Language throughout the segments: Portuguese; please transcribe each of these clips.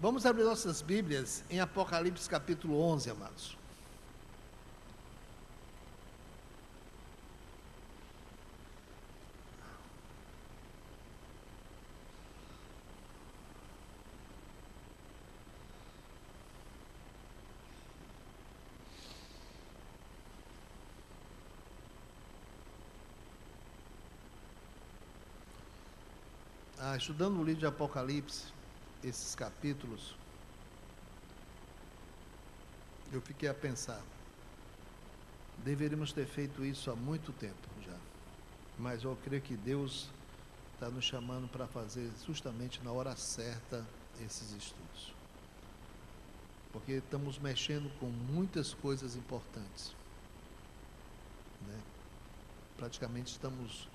Vamos abrir nossas Bíblias em Apocalipse capítulo 11, amados. Estudando o livro de Apocalipse, esses capítulos, eu fiquei a pensar, deveríamos ter feito isso há muito tempo já, mas eu creio que Deus está nos chamando para fazer justamente na hora certa esses estudos, porque estamos mexendo com muitas coisas importantes, né? Praticamente estamos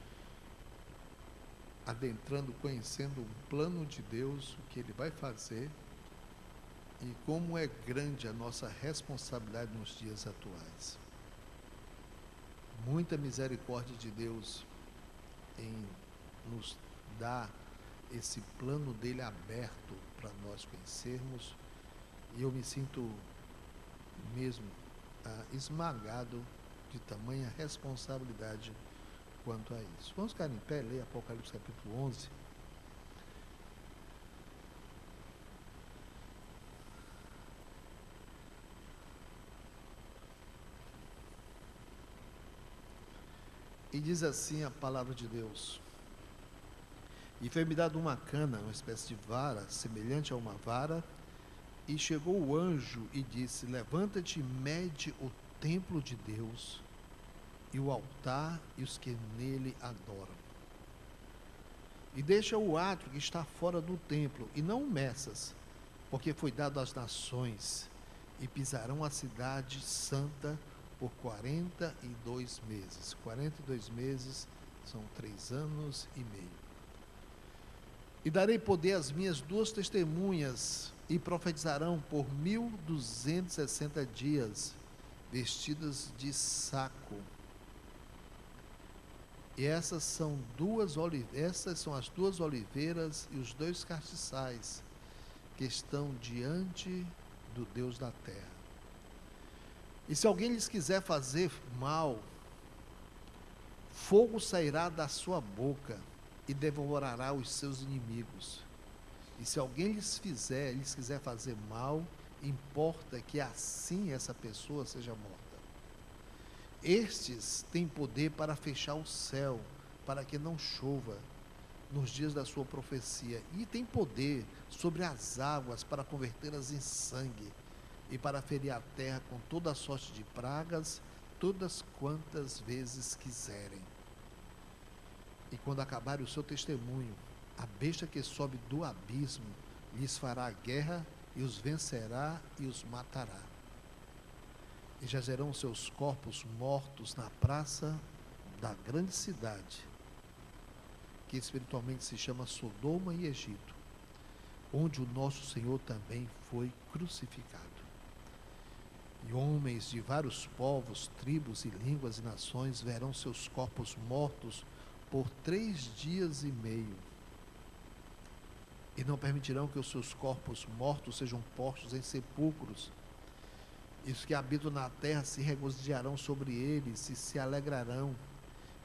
adentrando, conhecendo o plano de Deus, o que Ele vai fazer e como é grande a nossa responsabilidade nos dias atuais. Muita misericórdia de Deus em nos dar esse plano dele aberto para nós conhecermos, e eu me sinto mesmo esmagado de tamanha responsabilidade quanto a isso. Vamos ficar em pé, ler Apocalipse capítulo 11. E diz assim a palavra de Deus: E foi-me dado uma cana, uma espécie de vara, semelhante a uma vara, e chegou o anjo e disse: Levanta-te e mede o templo de Deus, e o altar e os que nele adoram. E deixa o átrio que está fora do templo, e não o meças, porque foi dado às nações, e pisarão a cidade santa por 42 meses. 42 meses são 3 anos e meio. E darei poder às minhas 2 testemunhas, e profetizarão por 1260 dias, vestidas de saco. E essas são as 2 oliveiras e os 2 castiçais que estão diante do Deus da terra. E se alguém lhes quiser fazer mal, fogo sairá da sua boca e devorará os seus inimigos. E se alguém lhes quiser fazer mal, importa que assim essa pessoa seja morta. Estes têm poder para fechar o céu, para que não chova nos dias da sua profecia, e tem poder sobre as águas para convertê-las em sangue, e para ferir a terra com toda a sorte de pragas, todas quantas vezes quiserem. E quando acabar o seu testemunho, a besta que sobe do abismo lhes fará guerra, e os vencerá e os matará. E jazerão seus corpos mortos na praça da grande cidade, que espiritualmente se chama Sodoma e Egito, onde o nosso Senhor também foi crucificado. E homens de vários povos, tribos e línguas e nações verão seus corpos mortos por 3 dias e meio. E não permitirão que os seus corpos mortos sejam postos em sepulcros. E os que habitam na terra se regozijarão sobre eles e se alegrarão,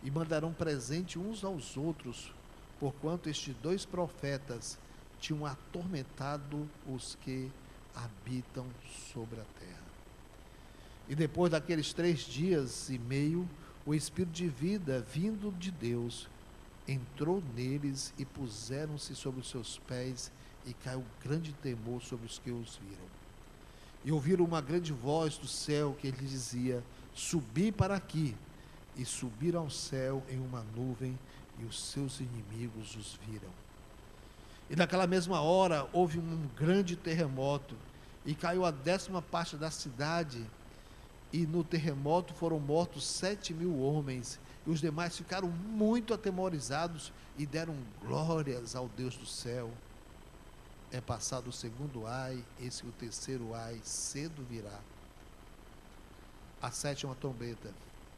e mandarão presente uns aos outros, porquanto estes 2 profetas tinham atormentado os que habitam sobre a terra. E depois daqueles 3 dias e meio, o Espírito de vida, vindo de Deus, entrou neles, e puseram-se sobre os seus pés, e caiu grande temor sobre os que os viram. E ouviram uma grande voz do céu que lhes dizia: Subi para aqui. E subiram ao céu em uma nuvem, e os seus inimigos os viram. E naquela mesma hora houve um grande terremoto, e caiu a 10ª parte da cidade, e no terremoto foram mortos 7.000 homens, e os demais ficaram muito atemorizados e deram glórias ao Deus do céu. É passado o 2º ai, esse o 3º ai cedo virá. A 7ª trombeta.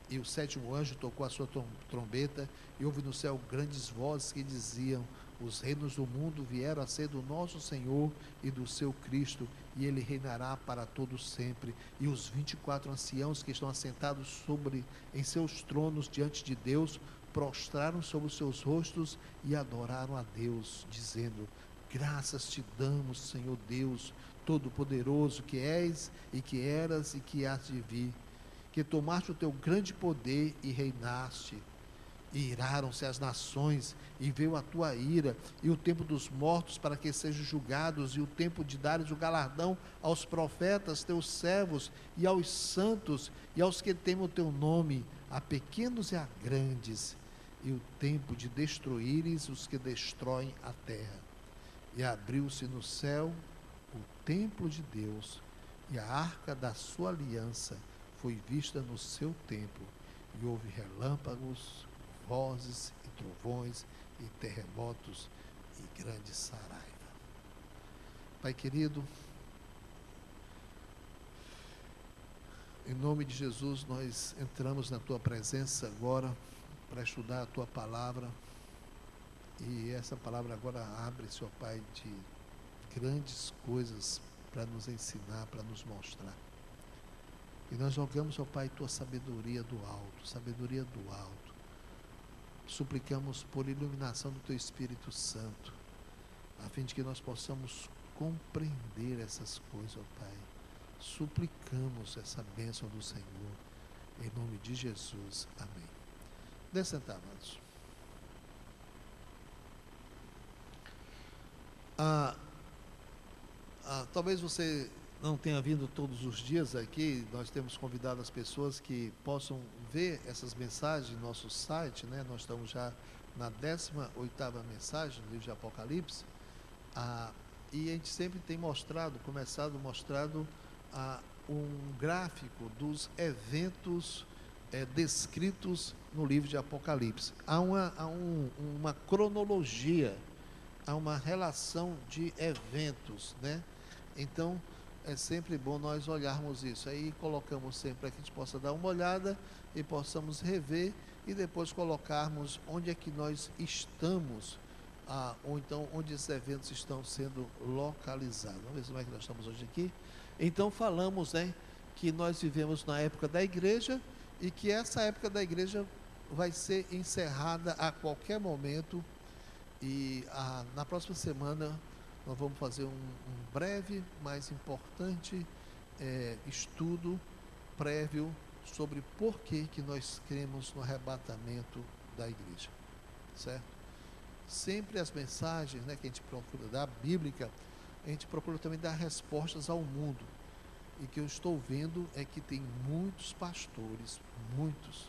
E o 7º anjo tocou a sua trombeta, e houve no céu grandes vozes que diziam: Os reinos do mundo vieram a ser do nosso Senhor e do seu Cristo, e ele reinará para todo sempre. E os 24 anciãos que estão assentados em seus tronos diante de Deus, prostraram sobre os seus rostos e adoraram a Deus, dizendo: graças te damos, Senhor Deus Todo-Poderoso, que és e que eras e que hás de vir, que tomaste o teu grande poder e reinaste. E iraram-se as nações, e veio a tua ira, e o tempo dos mortos para que sejam julgados, e o tempo de dares o galardão aos profetas, teus servos, e aos santos, e aos que temem o teu nome, a pequenos e a grandes, e o tempo de destruíres os que destroem a terra. E abriu-se no céu o templo de Deus, e a arca da sua aliança foi vista no seu templo, e houve relâmpagos, vozes e trovões e terremotos e grande saraiva. Pai querido, em nome de Jesus, nós entramos na tua presença agora para estudar a tua palavra, e essa palavra agora abre, Senhor Pai, de grandes coisas para nos ensinar, para nos mostrar. E nós rogamos, Senhor Pai, tua sabedoria do alto, sabedoria do alto. Suplicamos por iluminação do teu Espírito Santo, a fim de que nós possamos compreender essas coisas, ó Pai. Suplicamos essa bênção do Senhor, em nome de Jesus. Amém. Desce sentar, amados. Talvez você não tenha vindo todos os dias aqui. Nós temos convidado as pessoas que possam ver essas mensagens no nosso site, né? Nós estamos já na 18ª mensagem do livro de Apocalipse, e a gente sempre tem começado mostrando um gráfico dos eventos descritos no livro de Apocalipse. Há uma cronologia, há uma relação de eventos, né? Então, é sempre bom nós olharmos isso. Aí colocamos sempre para que a gente possa dar uma olhada e possamos rever e depois colocarmos onde é que nós estamos, ou então onde esses eventos estão sendo localizados. Vamos ver como é que nós estamos hoje aqui. Então falamos, né, que nós vivemos na época da igreja e que essa época da igreja vai ser encerrada a qualquer momento, e na próxima semana nós vamos fazer um breve, mas importante estudo prévio sobre por que nós cremos no arrebatamento da igreja, certo? Sempre as mensagens, né, que a gente procura dar, bíblica, a gente procura também dar respostas ao mundo. E o que eu estou vendo é que tem muitos pastores, muitos,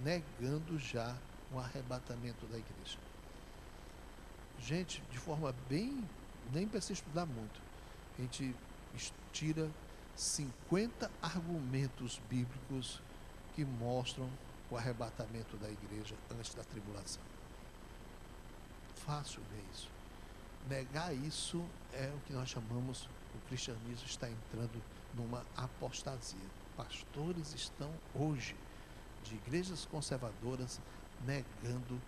negando já o arrebatamento da igreja. Gente, de forma bem, nem precisa estudar muito, a gente tira 50 argumentos bíblicos que mostram o arrebatamento da igreja antes da tribulação. Fácil ver isso. Negar isso é o que nós chamamos, o cristianismo está entrando numa apostasia. Pastores estão hoje, de igrejas conservadoras, negando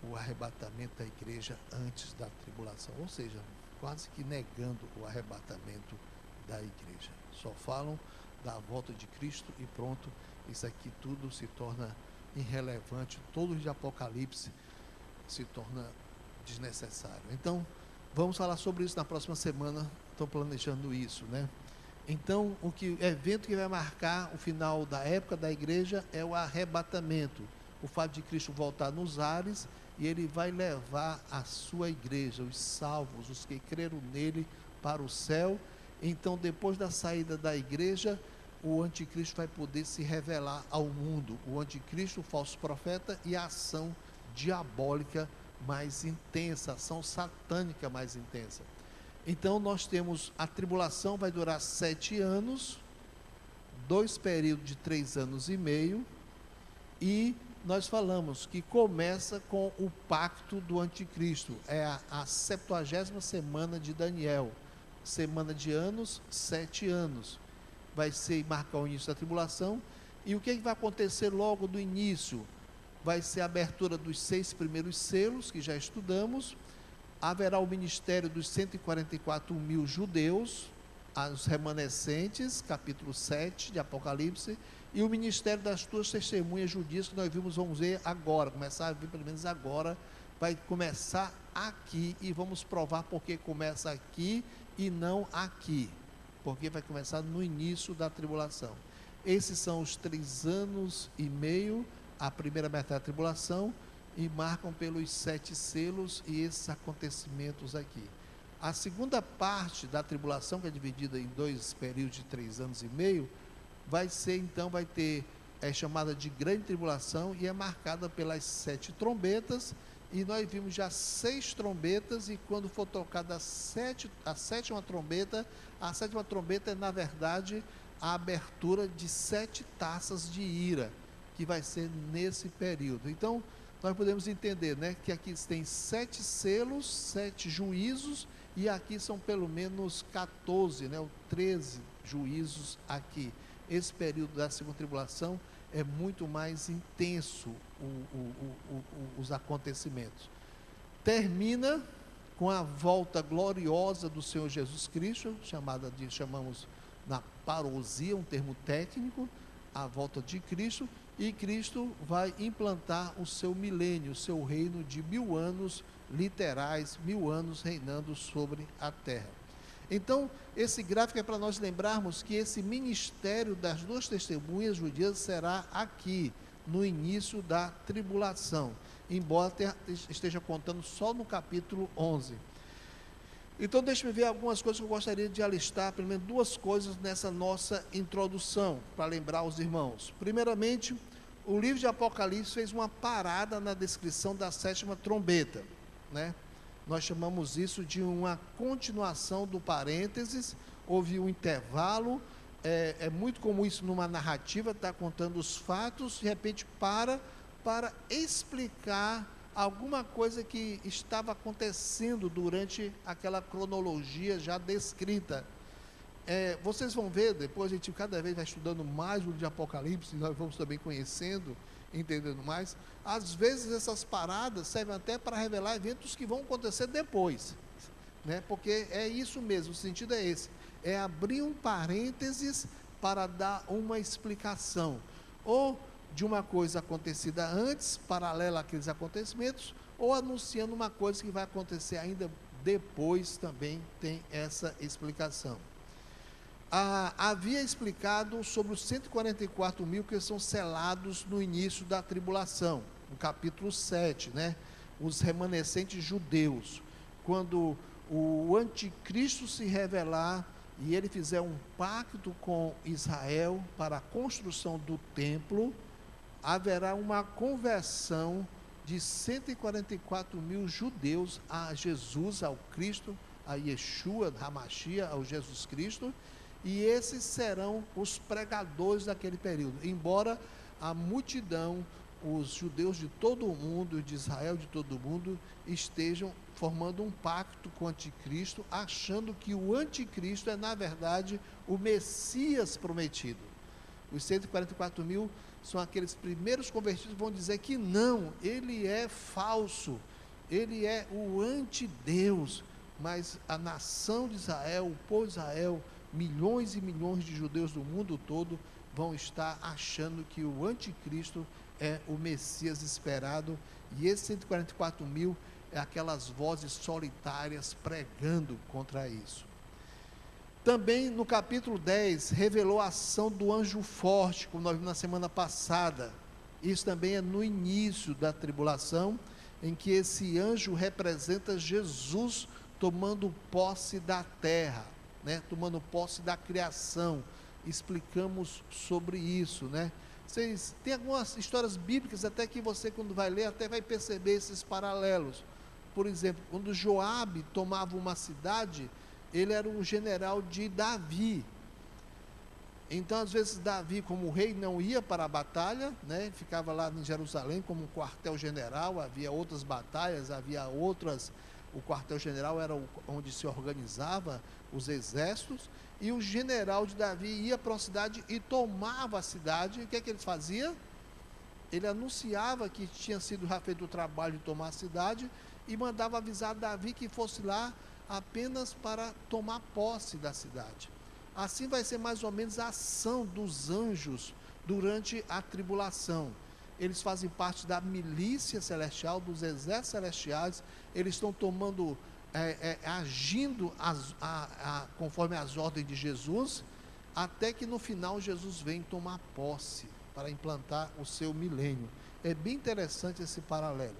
o arrebatamento da igreja antes da tribulação, ou seja, quase que negando o arrebatamento da igreja. Só falam da volta de Cristo e pronto, isso aqui tudo se torna irrelevante, todo de Apocalipse se torna desnecessário. Então, vamos falar sobre isso na próxima semana, estou planejando isso, né? Então, o evento que vai marcar o final da época da igreja é o arrebatamento, o fato de Cristo voltar nos ares, e ele vai levar a sua igreja, os salvos, os que creram nele, para o céu. Então, depois da saída da igreja, o anticristo vai poder se revelar ao mundo, o anticristo, o falso profeta, e a ação diabólica mais intensa, a ação satânica mais intensa. Então nós temos, a tribulação vai durar 7 anos, 2 períodos de 3 anos e meio, e nós falamos que começa com o pacto do anticristo, é a 70ª semana de Daniel, semana de anos, 7 anos, vai ser marcar o início da tribulação. E o que vai acontecer logo do início? Vai ser a abertura dos 6 primeiros selos, que já estudamos, haverá o ministério dos 144 mil judeus, os remanescentes, capítulo 7 de Apocalipse, e o ministério das tuas testemunhas judias, que nós vamos ver agora, começar a ver pelo menos agora, vai começar aqui, e vamos provar porque começa aqui e não aqui, porque vai começar no início da tribulação. Esses são os 3 anos e meio, a primeira metade da tribulação, e marcam pelos 7 selos e esses acontecimentos aqui. A segunda parte da tribulação, que é dividida em 2 períodos de 3 anos e meio, vai ser, então, vai ter, é chamada de grande tribulação, e é marcada pelas 7 trombetas, e nós vimos já 6 trombetas, e quando for tocada a sétima trombeta é, na verdade, a abertura de 7 taças de ira, que vai ser nesse período. Então, nós podemos entender, né, que aqui tem 7 selos, 7 juízos, e aqui são pelo menos 14, né, ou 13 juízos aqui. Esse período da segunda tribulação é muito mais intenso, os acontecimentos. Termina com a volta gloriosa do Senhor Jesus Cristo, chamamos na parousia, um termo técnico, a volta de Cristo, e Cristo vai implantar o seu milênio, o seu reino de 1000 anos literais, 1000 anos reinando sobre a terra. Então, esse gráfico é para nós lembrarmos que esse ministério das 2 testemunhas judias será aqui, no início da tribulação, embora esteja contando só no capítulo 11. Então, deixe-me ver algumas coisas que eu gostaria de alistar, pelo menos 2 coisas nessa nossa introdução, para lembrar os irmãos. Primeiramente, o livro de Apocalipse fez uma parada na descrição da 7ª trombeta, né? Nós chamamos isso de uma continuação do parênteses, houve um intervalo, é muito comum isso numa narrativa, está contando os fatos, de repente para explicar alguma coisa que estava acontecendo durante aquela cronologia já descrita. Vocês vão ver, depois a gente cada vez vai estudando mais o livro de Apocalipse, nós vamos também conhecendo, entendendo mais. Às vezes essas paradas servem até para revelar eventos que vão acontecer depois, né? Porque é isso mesmo, o sentido é esse, é abrir um parênteses para dar uma explicação, ou de uma coisa acontecida antes, paralela àqueles acontecimentos, ou anunciando uma coisa que vai acontecer ainda depois, também tem essa explicação. Havia explicado sobre os 144 mil que são selados no início da tribulação, no capítulo 7, né? Os remanescentes judeus, quando o anticristo se revelar e ele fizer um pacto com Israel para a construção do templo, haverá uma conversão de 144 mil judeus a Jesus, ao Cristo, a Yeshua, Hamashia, ao Jesus Cristo, e esses serão os pregadores daquele período, embora a multidão, os judeus de todo o mundo, de Israel de todo o mundo, estejam formando um pacto com o anticristo, achando que o anticristo é, na verdade, o Messias prometido. Os 144 mil são aqueles primeiros convertidos que vão dizer que não, ele é falso, ele é o antideus, mas a nação de Israel, o povo de Israel, milhões e milhões de judeus do mundo todo vão estar achando que o anticristo é o Messias esperado, e esses 144 mil é aquelas vozes solitárias pregando contra isso. Também no capítulo 10 revelou a ação do anjo forte, como nós vimos na semana passada. Isso também é no início da tribulação, em que esse anjo representa Jesus tomando posse da terra, né? Tomando posse da criação. Explicamos sobre isso, né? Vocês tem algumas histórias bíblicas até que você, quando vai ler, até vai perceber esses paralelos. Por exemplo, quando Joabe tomava uma cidade, ele era um general de Davi. Então, às vezes, Davi, como rei, não ia para a batalha, né? Ficava lá em Jerusalém como um quartel-general, havia outras batalhas, havia outras. O quartel-general era onde se organizava os exércitos, e o general de Davi ia para uma cidade e tomava a cidade. E o que é que ele fazia? Ele anunciava que tinha sido já feito o trabalho de tomar a cidade, e mandava avisar Davi que fosse lá apenas para tomar posse da cidade. Assim vai ser mais ou menos a ação dos anjos durante a tribulação. Eles fazem parte da milícia celestial, dos exércitos celestiais, eles estão tomando, agindo conforme as ordens de Jesus, até que no final Jesus vem tomar posse para implantar o seu milênio. É bem interessante esse paralelo.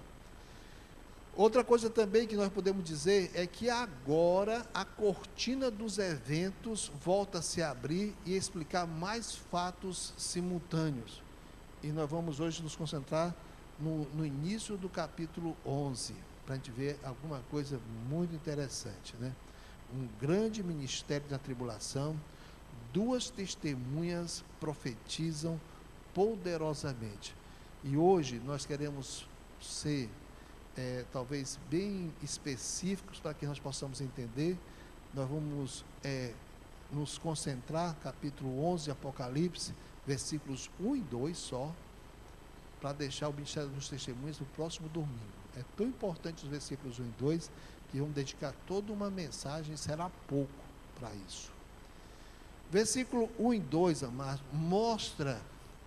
Outra coisa também que nós podemos dizer é que agora a cortina dos eventos volta a se abrir e explicar mais fatos simultâneos. E nós vamos hoje nos concentrar no início do capítulo 11, para a gente ver alguma coisa muito interessante, né? Um grande ministério da tribulação, duas testemunhas profetizam poderosamente. E hoje nós queremos ser, talvez, bem específicos para que nós possamos entender. Nós vamos nos concentrar, capítulo 11 de Apocalipse, versículos 1 e 2 só, para deixar o ministério dos testemunhos no próximo domingo. É tão importante os versículos 1 e 2, que vamos dedicar toda uma mensagem, será pouco para isso. Versículo 1 e 2, amados, mostra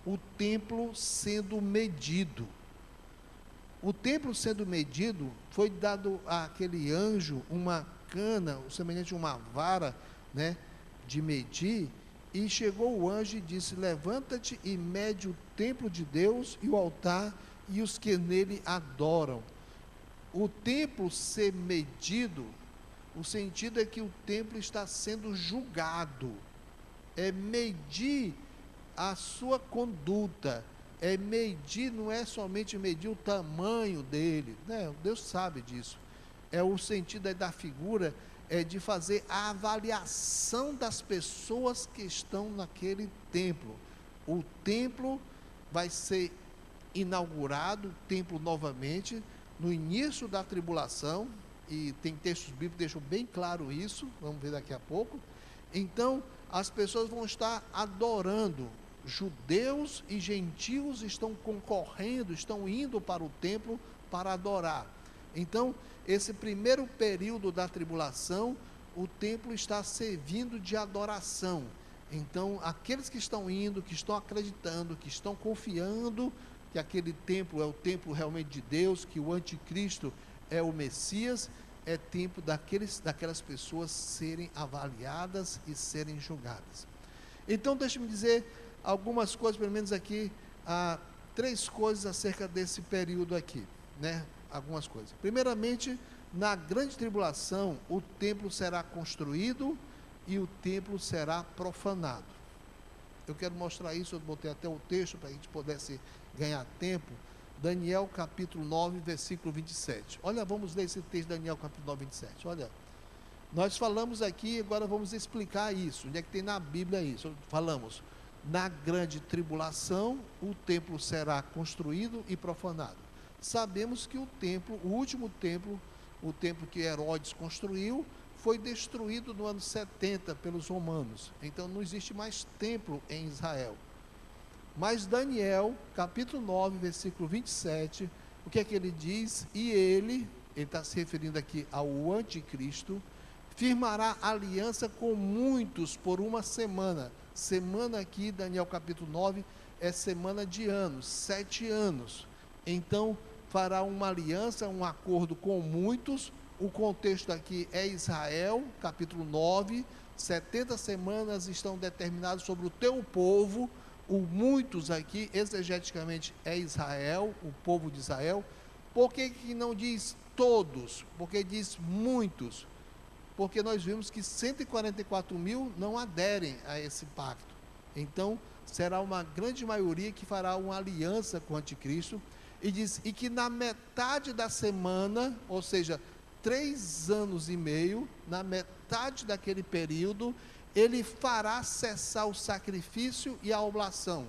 o templo sendo medido. O templo sendo medido, foi dado àquele anjo uma cana, semelhante a uma vara, né, de medir, e chegou o anjo e disse: levanta-te e mede o templo de Deus e o altar e os que nele adoram. O templo ser medido, o sentido é que o templo está sendo julgado, é medir a sua conduta, é medir, não é somente medir o tamanho dele, né? Deus sabe disso, é o sentido da figura, é de fazer a avaliação das pessoas que estão naquele templo. O templo vai ser inaugurado, o templo novamente, no início da tribulação, e tem textos bíblicos que deixam bem claro isso, vamos ver daqui a pouco. Então, as pessoas vão estar adorando, judeus e gentios estão concorrendo, estão indo para o templo para adorar. Então, esse primeiro período da tribulação, o templo está servindo de adoração. Então, aqueles que estão indo, que estão acreditando, que estão confiando que aquele templo é o templo realmente de Deus, que o anticristo é o Messias, é tempo daquelas pessoas serem avaliadas e serem julgadas. Então, deixe-me dizer algumas coisas, pelo menos aqui, 3 coisas acerca desse período aqui, né? Algumas coisas. Primeiramente, na grande tribulação, o templo será construído e o templo será profanado. Eu quero mostrar isso, eu botei até o texto para a gente pudesse ganhar tempo. Daniel capítulo 9, versículo 27. Olha, vamos ler esse texto, Daniel capítulo 9, 27. Olha, nós falamos aqui, agora vamos explicar isso. Onde é que tem na Bíblia isso? Falamos, na grande tribulação, o templo será construído e profanado. Sabemos que o templo, o último templo, o templo que Herodes construiu, foi destruído no ano 70 pelos romanos. Então não existe mais templo em Israel. Mas Daniel, capítulo 9, versículo 27, o que é que ele diz? E ele está se referindo aqui ao anticristo, firmará aliança com muitos por uma semana. Semana aqui, Daniel capítulo 9, é semana de anos, 7 anos. Então, fará uma aliança, um acordo com muitos. O contexto aqui é Israel, capítulo 9, 70 semanas estão determinadas sobre o teu povo. O muitos aqui, exegeticamente, é Israel, o povo de Israel. Por que que não diz todos? Porque diz muitos. Porque nós vimos que 144 mil não aderem a esse pacto. Então, será uma grande maioria que fará uma aliança com o anticristo. E diz, e que na metade da semana, ou seja, 3 anos e meio, na metade daquele período, ele fará cessar o sacrifício e a oblação.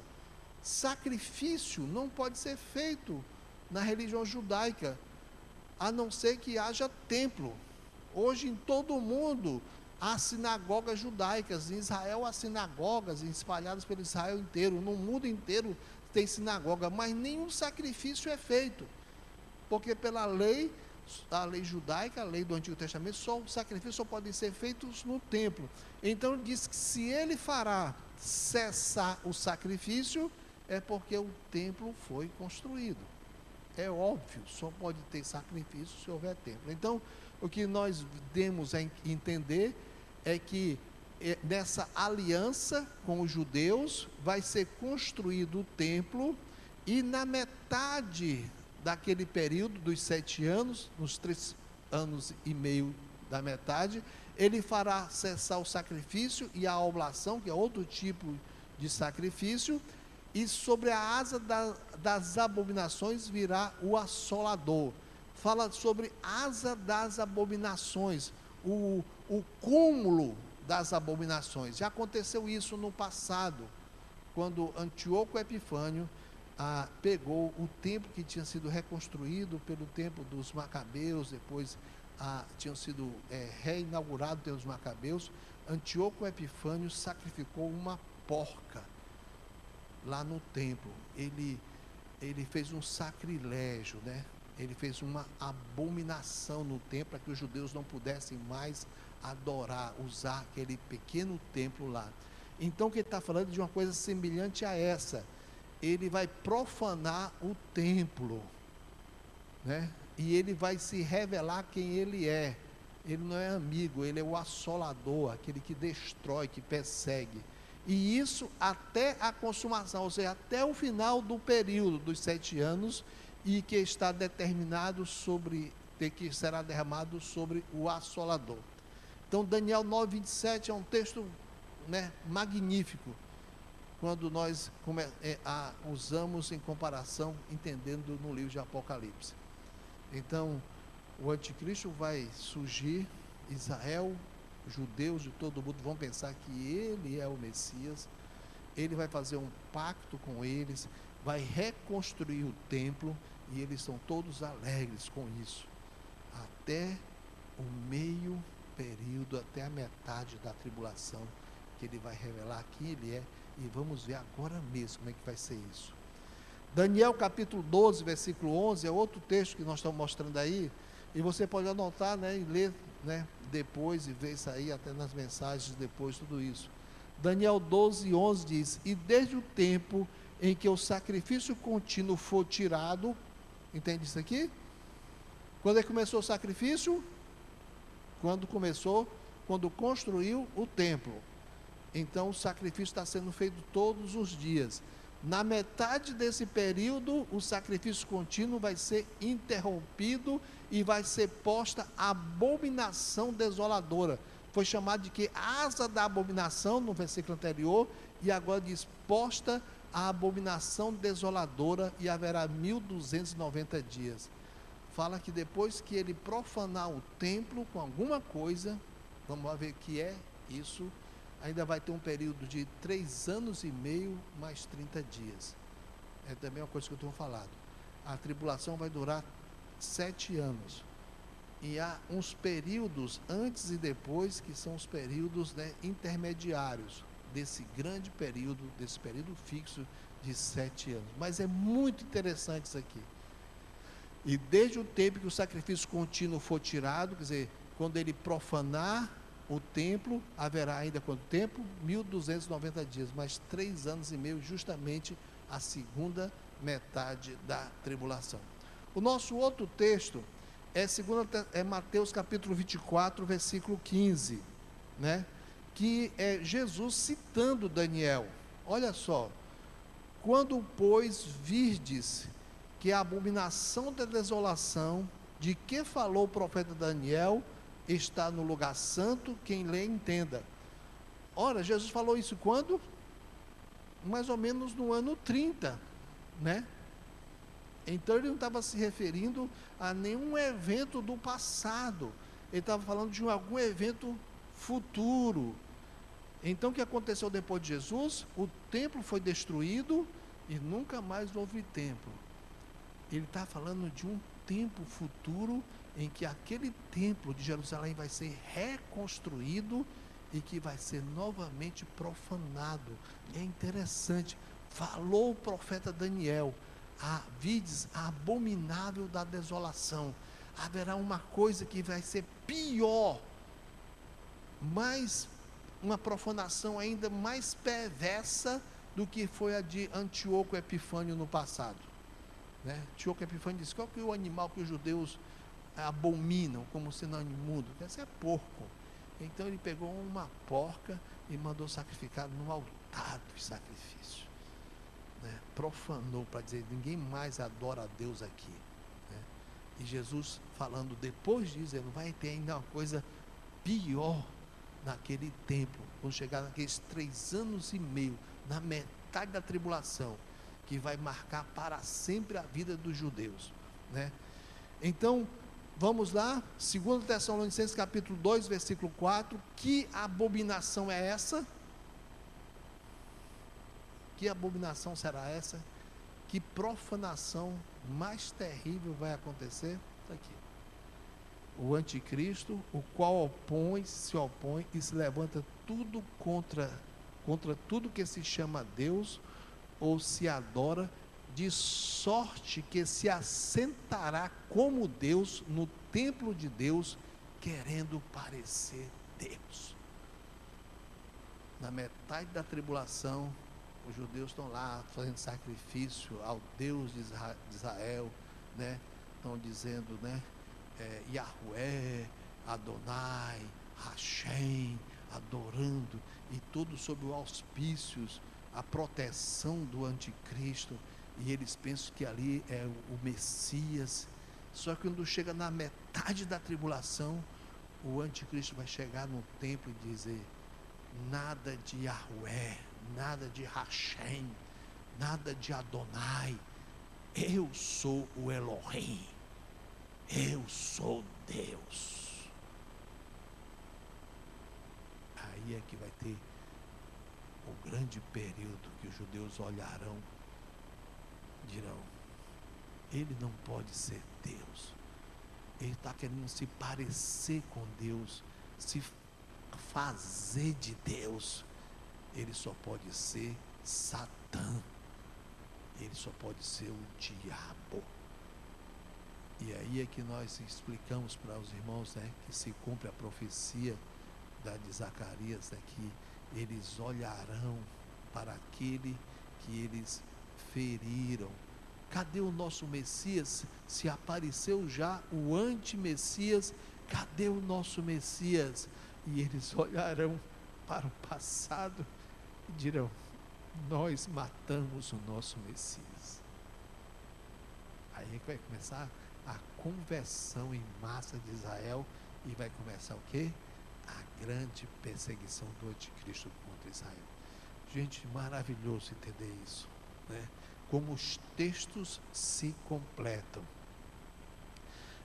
Sacrifício não pode ser feito na religião judaica, a não ser que haja templo. Hoje em todo o mundo há sinagogas judaicas, em Israel há sinagogas espalhadas pelo Israel inteiro, no mundo inteiro tem sinagoga, mas nenhum sacrifício é feito, porque pela lei a lei judaica, a lei do Antigo Testamento, só os sacrifícios só podem ser feitos no templo. Então ele diz que se ele fará cessar o sacrifício, é porque o templo foi construído. É óbvio, só pode ter sacrifício se houver templo. Então, o que nós temos a entender é que nessa aliança com os judeus vai ser construído o templo, e na metade daquele período dos 7 anos, nos 3 anos e meio da metade, ele fará cessar o sacrifício e a oblação, que é outro tipo de sacrifício, e sobre a asa das abominações virá o assolador. Fala sobre asa das abominações, o cúmulo das abominações. Já aconteceu isso no passado, quando Antíoco Epifânio pegou o templo que tinha sido reconstruído pelo tempo dos Macabeus, depois tinham sido reinaugurados pelos Macabeus. Antíoco Epifânio sacrificou uma porca lá no templo. Ele fez um sacrilégio, né? Ele fez uma abominação no templo, para que os judeus não pudessem mais adorar, usar aquele pequeno templo lá. Então, o que ele está falando é de uma coisa semelhante a essa. Ele vai profanar o templo, né? E ele vai se revelar quem ele é. Ele não é amigo, ele é o assolador, aquele que destrói, que persegue. E isso até a consumação, ou seja, até o final do período dos 7 anos, e que está determinado que será derramado sobre o assolador. Então, Daniel 9:27 é um texto, né, magnífico, quando nós usamos em comparação, entendendo no livro de Apocalipse. Então, o anticristo vai surgir, Israel, judeus de todo o mundo vão pensar que ele é o Messias, ele vai fazer um pacto com eles, vai reconstruir o templo, e eles são todos alegres com isso, até o meio período, até a metade da tribulação, que ele vai revelar quem ele é, e vamos ver agora mesmo como é que vai ser isso. Daniel capítulo 12, versículo 11, é outro texto que nós estamos mostrando aí, e você pode anotar, né, e ler, né, depois, e ver isso aí até nas mensagens depois, tudo isso. Daniel 12, 11 diz: e desde o tempo em que o sacrifício contínuo for tirado, entende isso aqui? Quando é que começou o sacrifício? Quando construiu o templo. Então o sacrifício está sendo feito todos os dias. Na metade desse período, o sacrifício contínuo vai ser interrompido e vai ser posta a abominação desoladora. Foi chamado de que asa da abominação no versículo anterior, e agora diz posta a abominação desoladora, e haverá 1290 dias. Fala que depois que ele profanar o templo com alguma coisa, vamos lá ver o que é isso, ainda vai ter um período de 3 anos e meio mais 30 dias. É também uma coisa que eu estou falando. A tribulação vai durar 7 anos. E há uns períodos antes e depois, que são os períodos, né, intermediários desse grande período, desse período fixo de 7 anos. Mas é muito interessante isso aqui. E desde o tempo que o sacrifício contínuo for tirado, quer dizer, quando ele profanar o templo, haverá ainda quanto tempo? 1290 dias, mais 3 anos e meio, justamente a segunda metade da tribulação. O nosso outro texto é Mateus capítulo 24, versículo 15, né? Que é Jesus citando Daniel. Olha só: quando, pois, virdes que a abominação da desolação, de que falou o profeta Daniel, está no lugar santo, quem lê entenda. Ora, Jesus falou isso quando? Mais ou menos no ano 30, né? Então ele não estava se referindo a nenhum evento do passado, ele estava falando de algum evento futuro. Então o que aconteceu depois de Jesus? O templo foi destruído e nunca mais houve templo. Ele está falando de um tempo futuro, em que aquele templo de Jerusalém vai ser reconstruído e que vai ser novamente profanado. É interessante, falou o profeta Daniel: vides a abominável da desolação, haverá uma coisa que vai ser pior, mais uma profanação ainda mais perversa do que foi a de Antíoco Epifânio no passado, né? Antíoco Epifânio disse: qual que é o animal que os judeus abominam como sendo imundo? Esse é porco. Então ele pegou uma porca e mandou sacrificar no altar do sacrifício, né? Profanou, para dizer: ninguém mais adora a Deus aqui, né? E Jesus falando depois disso, ele vai ter ainda uma coisa pior naquele tempo, quando chegar naqueles 3 anos e meio, na metade da tribulação, que vai marcar para sempre a vida dos judeus, né? Então, vamos lá, 2 Tessalonicenses capítulo 2, versículo 4, que abominação é essa? Que abominação será essa? Que profanação mais terrível vai acontecer? Está aqui. O anticristo, o qual se opõe e se levanta tudo contra tudo que se chama Deus ou se adora, de sorte que se assentará como Deus no templo de Deus, querendo parecer Deus. Na metade da tribulação, os judeus estão lá fazendo sacrifício ao Deus de Israel, né? Estão dizendo, né? Yahweh, Adonai, Hashem, adorando, e tudo sob os auspícios, a proteção do anticristo, e eles pensam que ali é o Messias. Só que quando chega na metade da tribulação, o anticristo vai chegar no templo e dizer: nada de Yahweh, nada de Hashem, nada de Adonai, eu sou o Elohim, eu sou Deus. Aí é que vai ter o grande período que os judeus olharão, dirão: ele não pode ser Deus, ele está querendo se parecer com Deus, se fazer de Deus. Ele só pode ser Satã, ele só pode ser o diabo. E aí é que nós explicamos para os irmãos, né, que se cumpre a profecia de Zacarias, né, que eles olharão para aquele que eles feriram. Cadê o nosso Messias? Se apareceu já o anti-Messias, cadê o nosso Messias? E eles olharão para o passado e dirão: nós matamos o nosso Messias. Aí é que vai começar a conversão em massa de Israel, e vai começar o quê? A grande perseguição do anticristo contra Israel. Gente, maravilhoso entender isso, né? Como os textos se completam.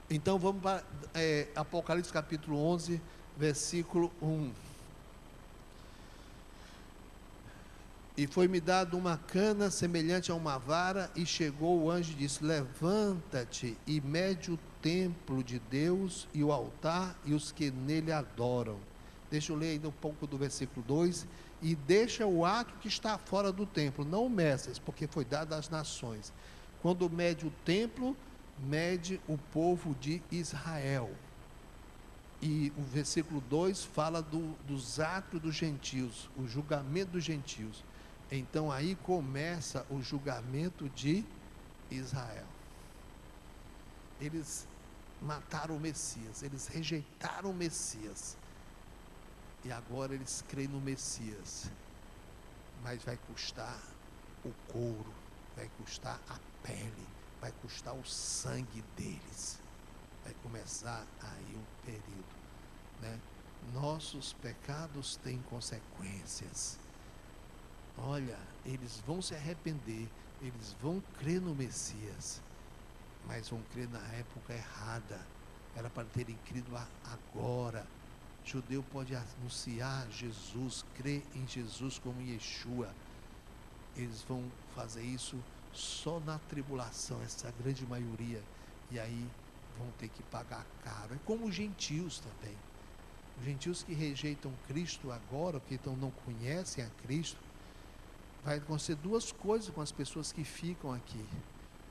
Então vamos para Apocalipse capítulo 11, versículo 1. E foi-me dado uma cana semelhante a uma vara, e chegou o anjo e disse: levanta-te e mede o templo de Deus e o altar e os que nele adoram. Deixa eu ler ainda um pouco do versículo 2. E deixa o ato que está fora do templo, não o meças, porque foi dado às nações. Quando mede o templo, mede o povo de Israel. E o versículo 2 fala dos atos dos gentios, o julgamento dos gentios. Então aí começa o julgamento de Israel. Eles mataram o Messias, eles rejeitaram o Messias, e agora eles creem no Messias, mas vai custar o couro, vai custar a pele, vai custar o sangue deles. Vai começar aí um período, né? Nossos pecados têm consequências. Olha, eles vão se arrepender, eles vão crer no Messias, mas vão crer na época errada. Era para terem crido agora. O judeu pode anunciar Jesus, crer em Jesus como Yeshua. Eles vão fazer isso só na tribulação, essa grande maioria, e aí vão ter que pagar caro. É como os gentios também. Os gentios que rejeitam Cristo agora, que então não conhecem a Cristo, vai acontecer duas coisas com as pessoas que ficam aqui.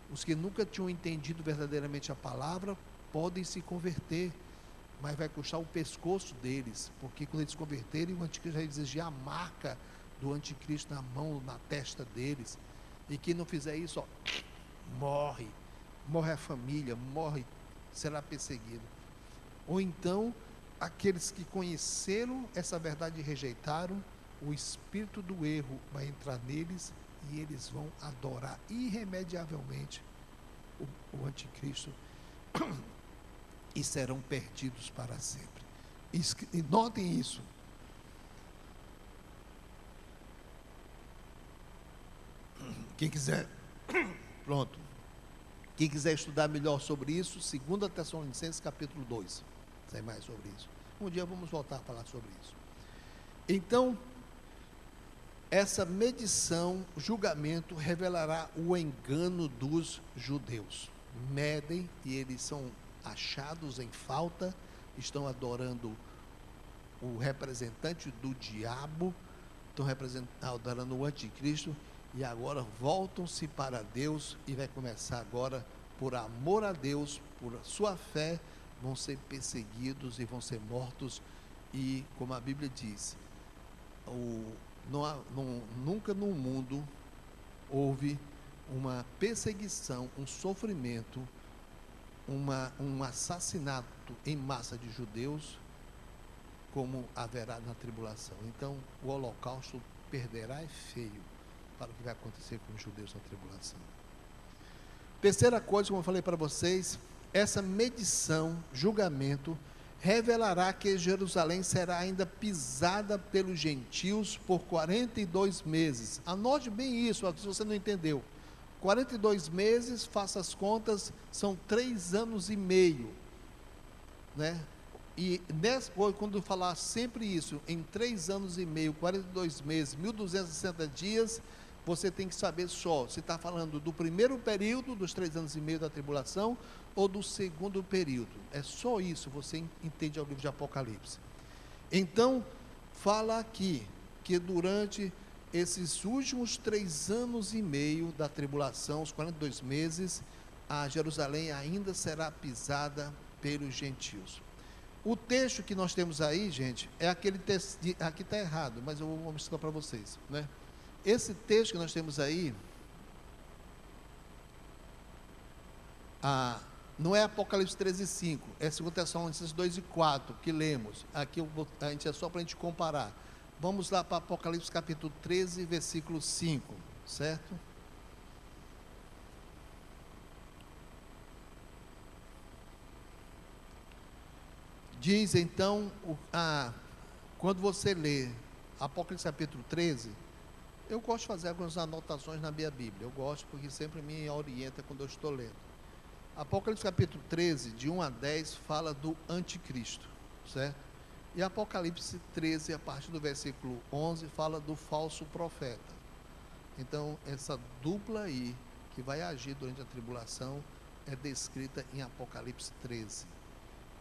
Os que nunca tinham entendido verdadeiramente a palavra, podem se converter, mas vai custar o pescoço deles, porque quando eles se converterem, o anticristo vai exigir a marca do anticristo na mão, na testa deles, e quem não fizer isso, ó, morre a família, será perseguido. Ou então, aqueles que conheceram essa verdade e rejeitaram, o espírito do erro vai entrar neles e eles vão adorar irremediavelmente o anticristo e serão perdidos para sempre. E notem isso. Quem quiser, pronto. Quem quiser estudar melhor sobre isso, 2 Tessalonicenses capítulo 2, sei mais sobre isso. Um dia vamos voltar a falar sobre isso. Então, essa medição, julgamento, revelará o engano dos judeus. Medem e eles são achados em falta, estão adorando o representante do diabo, estão adorando o anticristo, e agora voltam-se para Deus, e vai começar agora, por amor a Deus, por sua fé, vão ser perseguidos e vão ser mortos. E como a Bíblia diz, nunca no mundo houve uma perseguição, um sofrimento, um assassinato em massa de judeus como haverá na tribulação. Então o holocausto perderá é feio para o que vai acontecer com os judeus na tribulação. Terceira coisa, como eu falei para vocês, essa medição, julgamento, revelará que Jerusalém será ainda pisada pelos gentios por 42 meses. Anote bem isso, se você não entendeu. 42 meses, faça as contas, são 3 anos e meio, né? E quando falar sempre isso, em 3 anos e meio, 42 meses, 1260 dias, você tem que saber só, se está falando do primeiro período, dos 3 anos e meio da tribulação, ou do segundo período. É só isso, você entende ao livro de Apocalipse. Então, fala aqui, que durante esses últimos 3 anos e meio da tribulação, os 42 meses, a Jerusalém ainda será pisada pelos gentios. O texto que nós temos aí, gente, é aquele texto, aqui está errado, mas eu vou mostrar para vocês, né? Esse texto que nós temos aí, não é Apocalipse 13:5, é 2 Tessalonicenses 2:4 que lemos. Aqui a gente é só para a gente comparar. Vamos lá para Apocalipse capítulo 13, versículo 5, certo? Diz então, quando você lê Apocalipse capítulo 13, eu gosto de fazer algumas anotações na minha Bíblia, eu gosto porque sempre me orienta quando eu estou lendo. Apocalipse capítulo 13, de 1 a 10, fala do anticristo, certo? E Apocalipse 13, a partir do versículo 11, fala do falso profeta. Então, essa dupla aí, que vai agir durante a tribulação, é descrita em Apocalipse 13.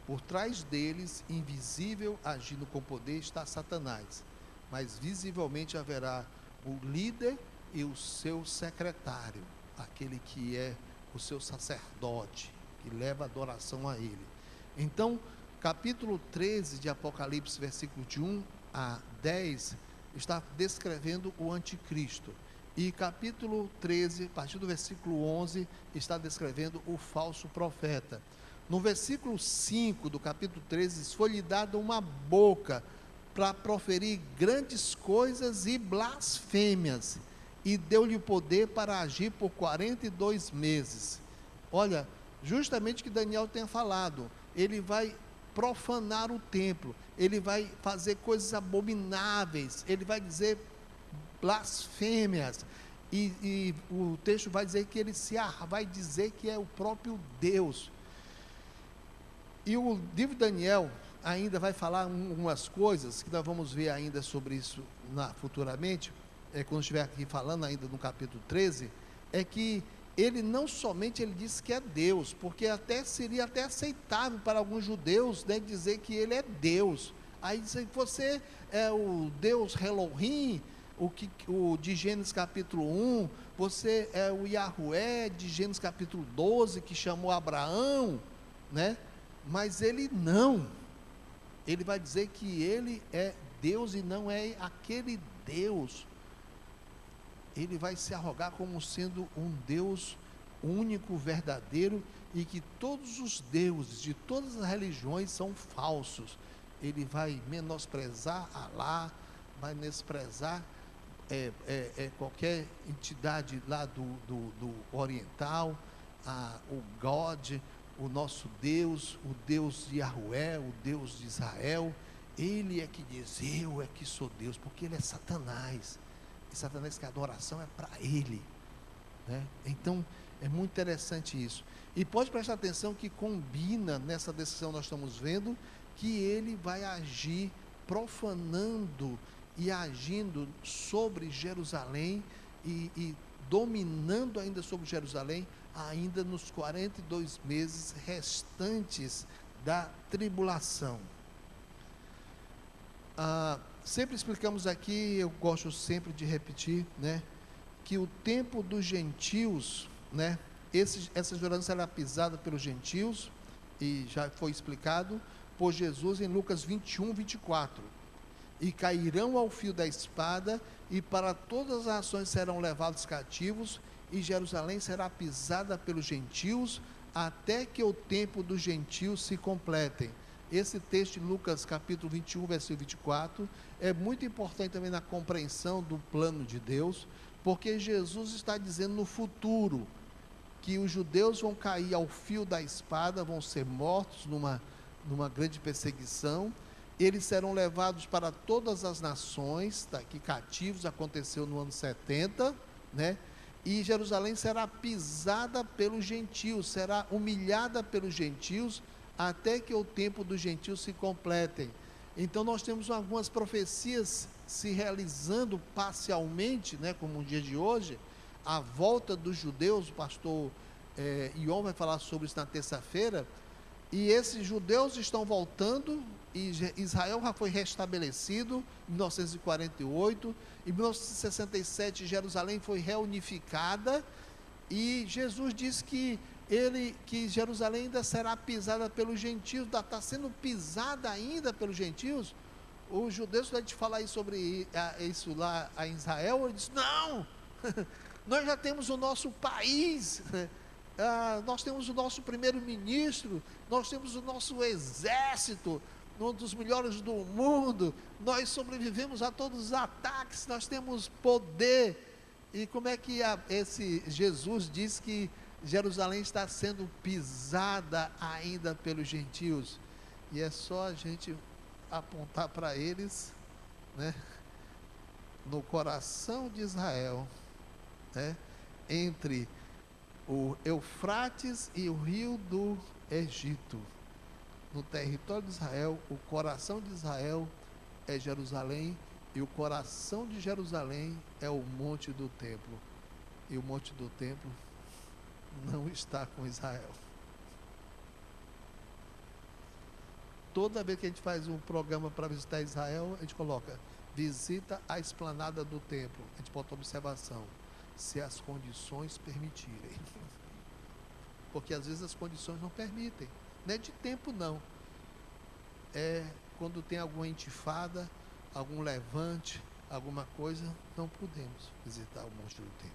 Por trás deles, invisível, agindo com poder, está Satanás, mas visivelmente haverá o líder e o seu secretário, aquele que é o seu sacerdote, que leva adoração a ele. Então, capítulo 13 de Apocalipse, versículo de 1 a 10, está descrevendo o anticristo. E capítulo 13, a partir do versículo 11, está descrevendo o falso profeta. No versículo 5 do capítulo 13, foi-lhe dada uma boca para proferir grandes coisas e blasfêmias, e deu-lhe o poder para agir por 42 meses. Olha, justamente o que Daniel tenha falado, ele vai profanar o templo, ele vai fazer coisas abomináveis, ele vai dizer blasfêmias, e o texto vai dizer que ele vai dizer que é o próprio Deus. E o livro de Daniel ainda vai falar algumas coisas, que nós vamos ver ainda sobre isso futuramente, quando estiver aqui falando ainda no capítulo 13, é que ele não somente ele diz que é Deus, porque seria até aceitável para alguns judeus, né, dizer que ele é Deus. Aí diz, você é o Deus Elohim, o de Gênesis capítulo 1, você é o Yahué de Gênesis capítulo 12, que chamou Abraão, né? Mas ele não. Ele vai dizer que ele é Deus e não é aquele Deus. Ele vai se arrogar como sendo um Deus único, verdadeiro, e que todos os deuses de todas as religiões são falsos. Ele vai menosprezar Alá, vai menosprezar qualquer entidade lá do oriental, o God, o nosso Deus, o Deus de Yahweh, o Deus de Israel. Ele é que diz: eu é que sou Deus, porque ele é Satanás. E Satanás, que a adoração é para ele, né? Então é muito interessante isso. E pode prestar atenção que combina nessa decisão, nós estamos vendo que ele vai agir profanando e agindo sobre Jerusalém e dominando ainda sobre Jerusalém, ainda nos 42 meses restantes da tribulação. Sempre explicamos aqui, eu gosto sempre de repetir, né, que o tempo dos gentios, né, essa Jordânia será pisada pelos gentios, e já foi explicado por Jesus em Lucas 21, 24. E cairão ao fio da espada, e para todas as nações serão levados cativos, e Jerusalém será pisada pelos gentios, até que o tempo dos gentios se completem. Esse texto de Lucas capítulo 21, versículo 24, é muito importante também na compreensão do plano de Deus, porque Jesus está dizendo no futuro, que os judeus vão cair ao fio da espada, vão ser mortos numa grande perseguição, eles serão levados para todas as nações, que cativos, aconteceu no ano 70, né? E Jerusalém será pisada pelos gentios, será humilhada pelos gentios, até que o tempo dos gentios se completem. Então nós temos algumas profecias se realizando parcialmente, né, como no dia de hoje, a volta dos judeus. O pastor Ion vai falar sobre isso na terça-feira, e esses judeus estão voltando, e Israel já foi restabelecido em 1948, em 1967 Jerusalém foi reunificada, e Jesus diz que Jerusalém ainda será pisada pelos gentios, está sendo pisada ainda pelos gentios. Os judeus, quando a gente fala sobre isso lá em Israel, eles dizem: não, nós já temos o nosso país, nós temos o nosso primeiro-ministro, nós temos o nosso exército, um dos melhores do mundo, nós sobrevivemos a todos os ataques, nós temos poder. E como é que esse Jesus diz que Jerusalém está sendo pisada ainda pelos gentios? E é só a gente apontar para eles, né, no coração de Israel, né, entre o Eufrates e o rio do Egito, no território de Israel. O coração de Israel é Jerusalém, e o coração de Jerusalém é o monte do templo, e o monte do templo não está com Israel. Toda vez que a gente faz um programa para visitar Israel, a gente coloca: visita a esplanada do templo. A gente bota observação: se as condições permitirem. Porque às vezes as condições não permitem, não é de tempo não, é quando tem alguma intifada, algum levante, alguma coisa, não podemos visitar o monte do templo.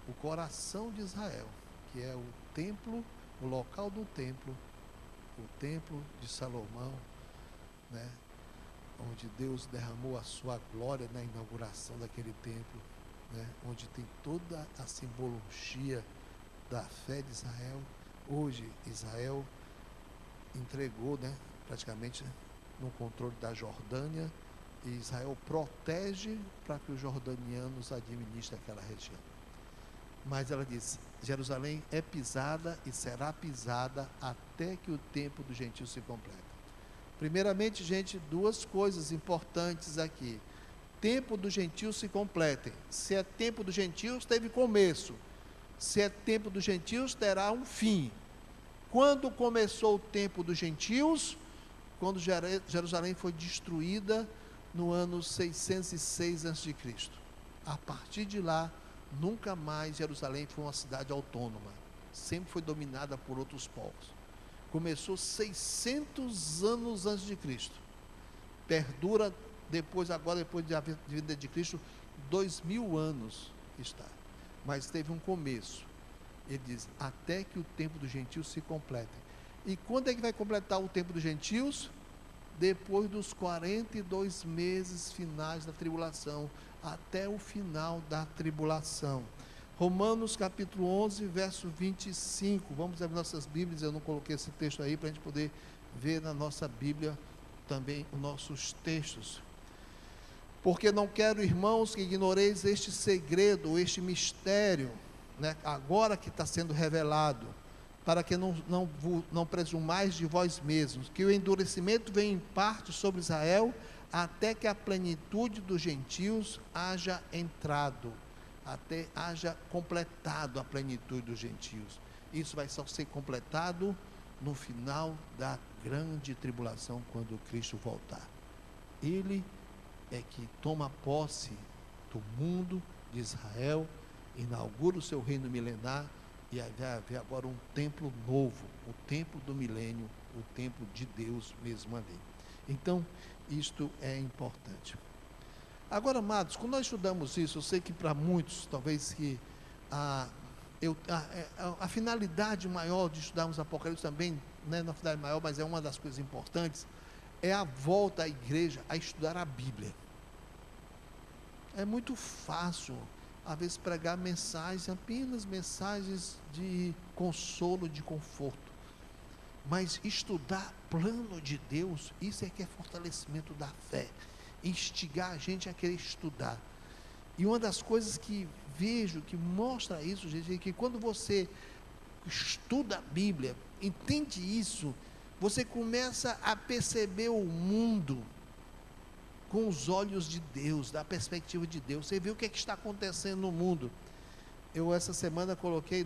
O coração de Israel, que é o templo, o local do templo, o templo de Salomão, né, onde Deus derramou a sua glória na inauguração daquele templo, né, onde tem toda a simbologia da fé de Israel. Hoje Israel entregou, né, praticamente no controle da Jordânia, e Israel protege para que os jordanianos administrem aquela região. Mas ela diz: Jerusalém é pisada e será pisada até que o tempo dos gentios se complete. Primeiramente, gente, duas coisas importantes aqui: tempo dos gentios se completem. Se é tempo dos gentios, teve começo. Se é tempo dos gentios, terá um fim. Quando começou o tempo dos gentios? Quando Jerusalém foi destruída no ano 606 a.C. A partir de lá, nunca mais Jerusalém foi uma cidade autônoma, sempre foi dominada por outros povos. Começou 600 anos antes de Cristo. Perdura depois da vida de Cristo, 2000 anos está. Mas teve um começo. Ele diz, até que o tempo dos gentios se complete. E quando é que vai completar o tempo dos gentios? Depois dos 42 meses finais da tribulação, até o final da tribulação. Romanos capítulo 11, verso 25. Vamos abrir nossas Bíblias, eu não coloquei esse texto aí para a gente poder ver na nossa Bíblia também os nossos textos. Porque não quero, irmãos, que ignoreis este segredo, este mistério, né, agora que está sendo revelado, para que não presumais de vós mesmos, que o endurecimento vem em parte sobre Israel, até que a plenitude dos gentios haja entrado, até haja completado a plenitude dos gentios. Isso vai só ser completado no final da grande tribulação, quando Cristo voltar. Ele é que toma posse do mundo de Israel, inaugura o seu reino milenar, e vai haver agora um templo novo, o templo do milênio, o templo de Deus mesmo ali. Então, isto é importante. Agora, amados, quando nós estudamos isso, eu sei que para muitos, talvez que a finalidade maior de estudarmos Apocalipse também, não é na finalidade maior, mas é uma das coisas importantes, é a volta à igreja a estudar a Bíblia. É muito fácil, às vezes, pregar mensagens, apenas mensagens de consolo, de conforto. Mas estudar plano de Deus, isso é que é fortalecimento da fé. Instigar a gente a querer estudar. E uma das coisas que vejo, que mostra isso, gente, é que quando você estuda a Bíblia, entende isso, você começa a perceber o mundo com os olhos de Deus, da perspectiva de Deus. Você vê o que está acontecendo no mundo. Eu essa semana coloquei,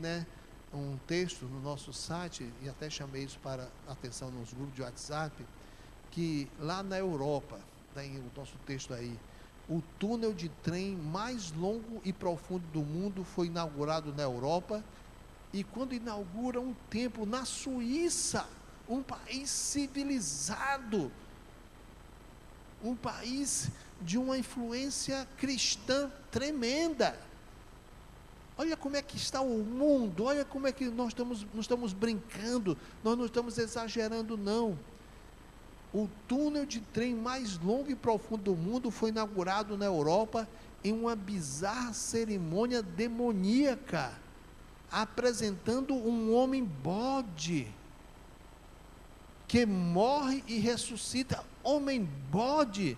um texto no nosso site, e até chamei isso para atenção nos grupos de WhatsApp, que lá na Europa, tem o nosso texto aí, o túnel de trem mais longo e profundo do mundo foi inaugurado na Europa, e quando inaugura um templo na Suíça, um país civilizado, um país de uma influência cristã tremenda. Olha como é que está o mundo, olha como é que nós não estamos brincando, nós não estamos exagerando não. O túnel de trem mais longo e profundo do mundo foi inaugurado na Europa em uma bizarra cerimônia demoníaca, apresentando um homem bode, que morre e ressuscita. Homem bode,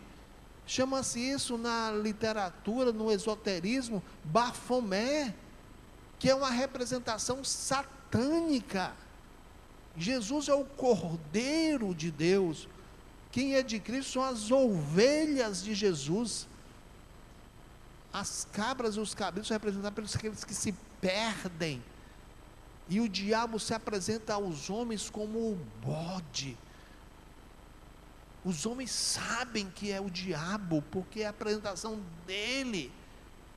chama-se isso na literatura, no esoterismo, Bafomé, que é uma representação satânica. Jesus é o Cordeiro de Deus. Quem é de Cristo são as ovelhas de Jesus. As cabras e os cabritos são representados pelos aqueles que se perdem. E o diabo se apresenta aos homens como o bode. Os homens sabem que é o diabo, porque a apresentação dele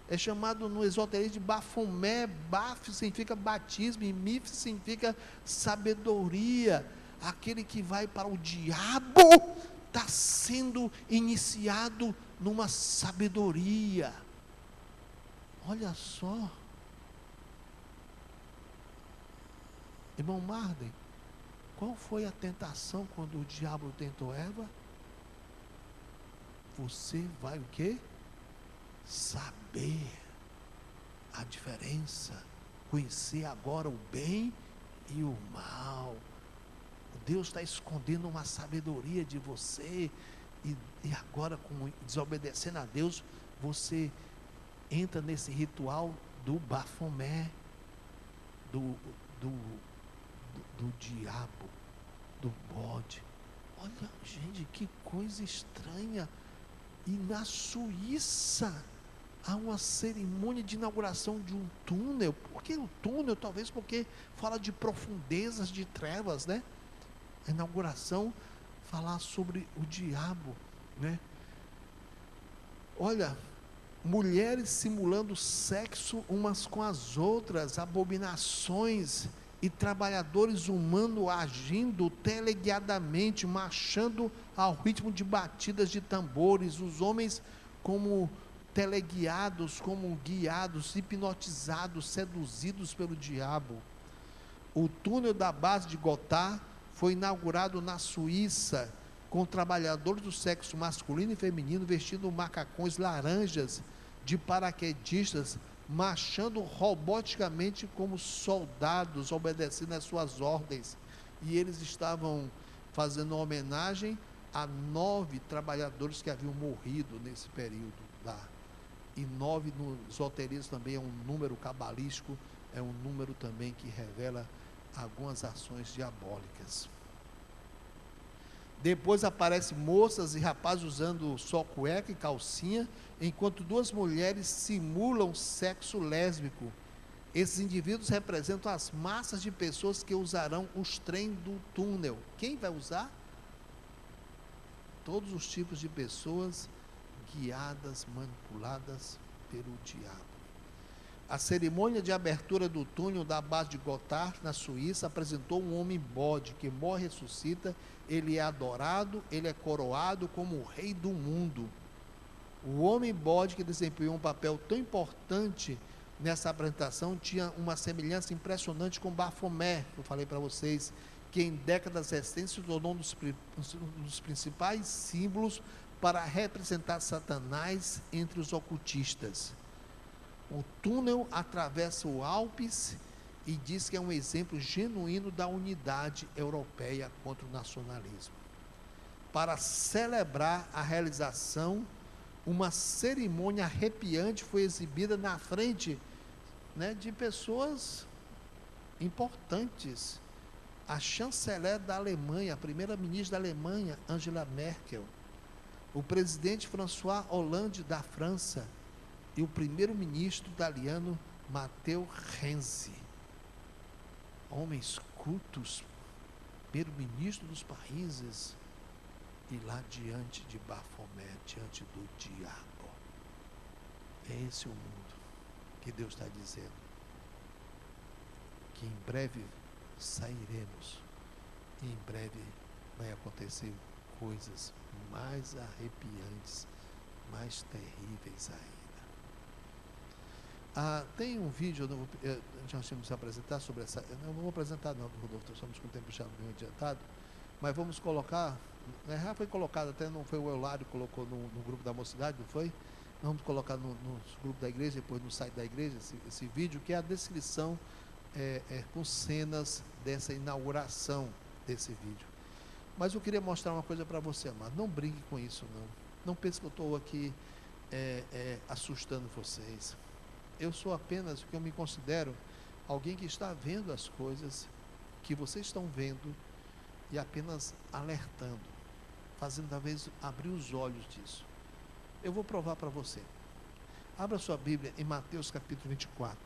é chamado no esoterismo de Bafomé. Baf significa batismo, e Mif significa sabedoria. Aquele que vai para o diabo está sendo iniciado numa sabedoria. Olha só, irmão Marden, qual foi a tentação quando o diabo tentou Eva? Você vai o quê? Saber a diferença, conhecer agora o bem e o mal. Deus está escondendo uma sabedoria de você, e agora, desobedecendo a Deus, você entra nesse ritual do Bafomé, do diabo, do bode. Olha, gente, que coisa estranha. E na Suíça há uma cerimônia de inauguração de um túnel. Por que o túnel? Talvez porque fala de profundezas de trevas, né? A inauguração falar sobre o diabo, né? Olha, mulheres simulando sexo umas com as outras, abominações e trabalhadores humanos agindo teleguiadamente, marchando ao ritmo de batidas de tambores, os homens como teleguiados, como guiados, hipnotizados, seduzidos pelo diabo. O túnel da base de Gotthard foi inaugurado na Suíça, com trabalhadores do sexo masculino e feminino vestindo macacões laranjas de paraquedistas, marchando roboticamente como soldados, obedecendo às suas ordens. E eles estavam fazendo homenagem a 9 trabalhadores que haviam morrido nesse período lá. E 9 nos roteiristas também é um número cabalístico, é um número também que revela algumas ações diabólicas. Depois aparecem moças e rapazes usando só cueca e calcinha, enquanto 2 mulheres simulam sexo lésbico. Esses indivíduos representam as massas de pessoas que usarão os trens do túnel. Quem vai usar? Todos os tipos de pessoas guiadas, manipuladas pelo diabo. A cerimônia de abertura do túnel da base de Gotthard, na Suíça, apresentou um homem bode que morre e ressuscita. Ele é adorado, ele é coroado como o rei do mundo. O homem bode, que desempenhou um papel tão importante nessa apresentação, tinha uma semelhança impressionante com Baphomet, que eu falei para vocês, que em décadas recentes se tornou um dos principais símbolos para representar Satanás entre os ocultistas. O túnel atravessa o Alpes e diz que é um exemplo genuíno da unidade europeia contra o nacionalismo. Para celebrar a realização, uma cerimônia arrepiante foi exibida na frente, de pessoas importantes. A chanceler da Alemanha, a primeira-ministra da Alemanha, Angela Merkel, o presidente François Hollande da França e o primeiro-ministro italiano Matteo Renzi. Homens cultos, primeiro-ministro dos países, e lá diante de Baphomet, diante do diabo. É esse o mundo que Deus está dizendo, que em breve sairemos, e em breve vai acontecer coisas mais arrepiantes, mais terríveis ainda. Tem um vídeo, nós tínhamos que apresentar sobre essa. Eu não vou apresentar, não, Rodolfo, estamos com o tempo já bem adiantado, mas vamos colocar. Já foi colocado, até não foi o Eulário que colocou no grupo da mocidade, não foi? Vamos colocar no grupo da igreja, depois no site da igreja, esse vídeo, que é a descrição com cenas dessa inauguração desse vídeo. Mas eu queria mostrar uma coisa para você, amado. Não brinque com isso, não. Não pense que eu estou aqui assustando vocês. Eu sou apenas o que eu me considero alguém que está vendo as coisas que vocês estão vendo e apenas alertando, fazendo talvez abrir os olhos disso. Eu vou provar para você. Abra sua Bíblia em Mateus capítulo 24.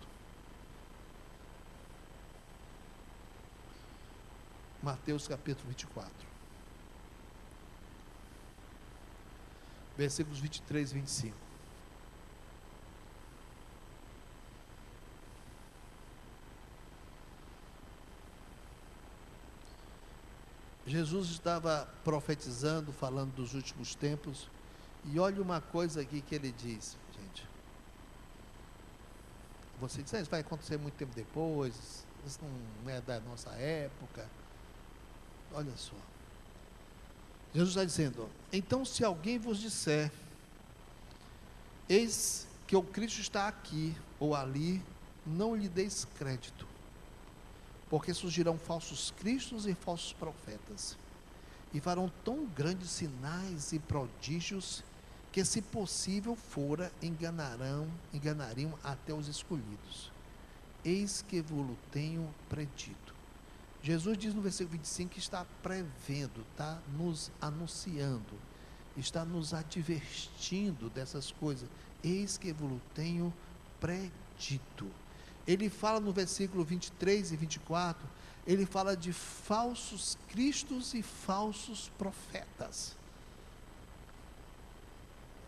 Mateus capítulo 24. Versículos 23 e 25. Jesus estava profetizando, falando dos últimos tempos, e olha uma coisa aqui que ele diz, gente. Você diz, isso vai acontecer muito tempo depois, isso não é da nossa época. Olha só. Jesus está dizendo, então se alguém vos disser, eis que o Cristo está aqui ou ali, não lhe deis crédito. Porque surgirão falsos cristos e falsos profetas, e farão tão grandes sinais e prodígios, que se possível fora, enganariam até os escolhidos. Eis que vos tenho predito. Jesus diz no versículo 25 que está prevendo, está nos anunciando, está nos advertindo dessas coisas. Eis que vos tenho predito. Ele fala no versículo 23 e 24, ele fala de falsos cristos e falsos profetas.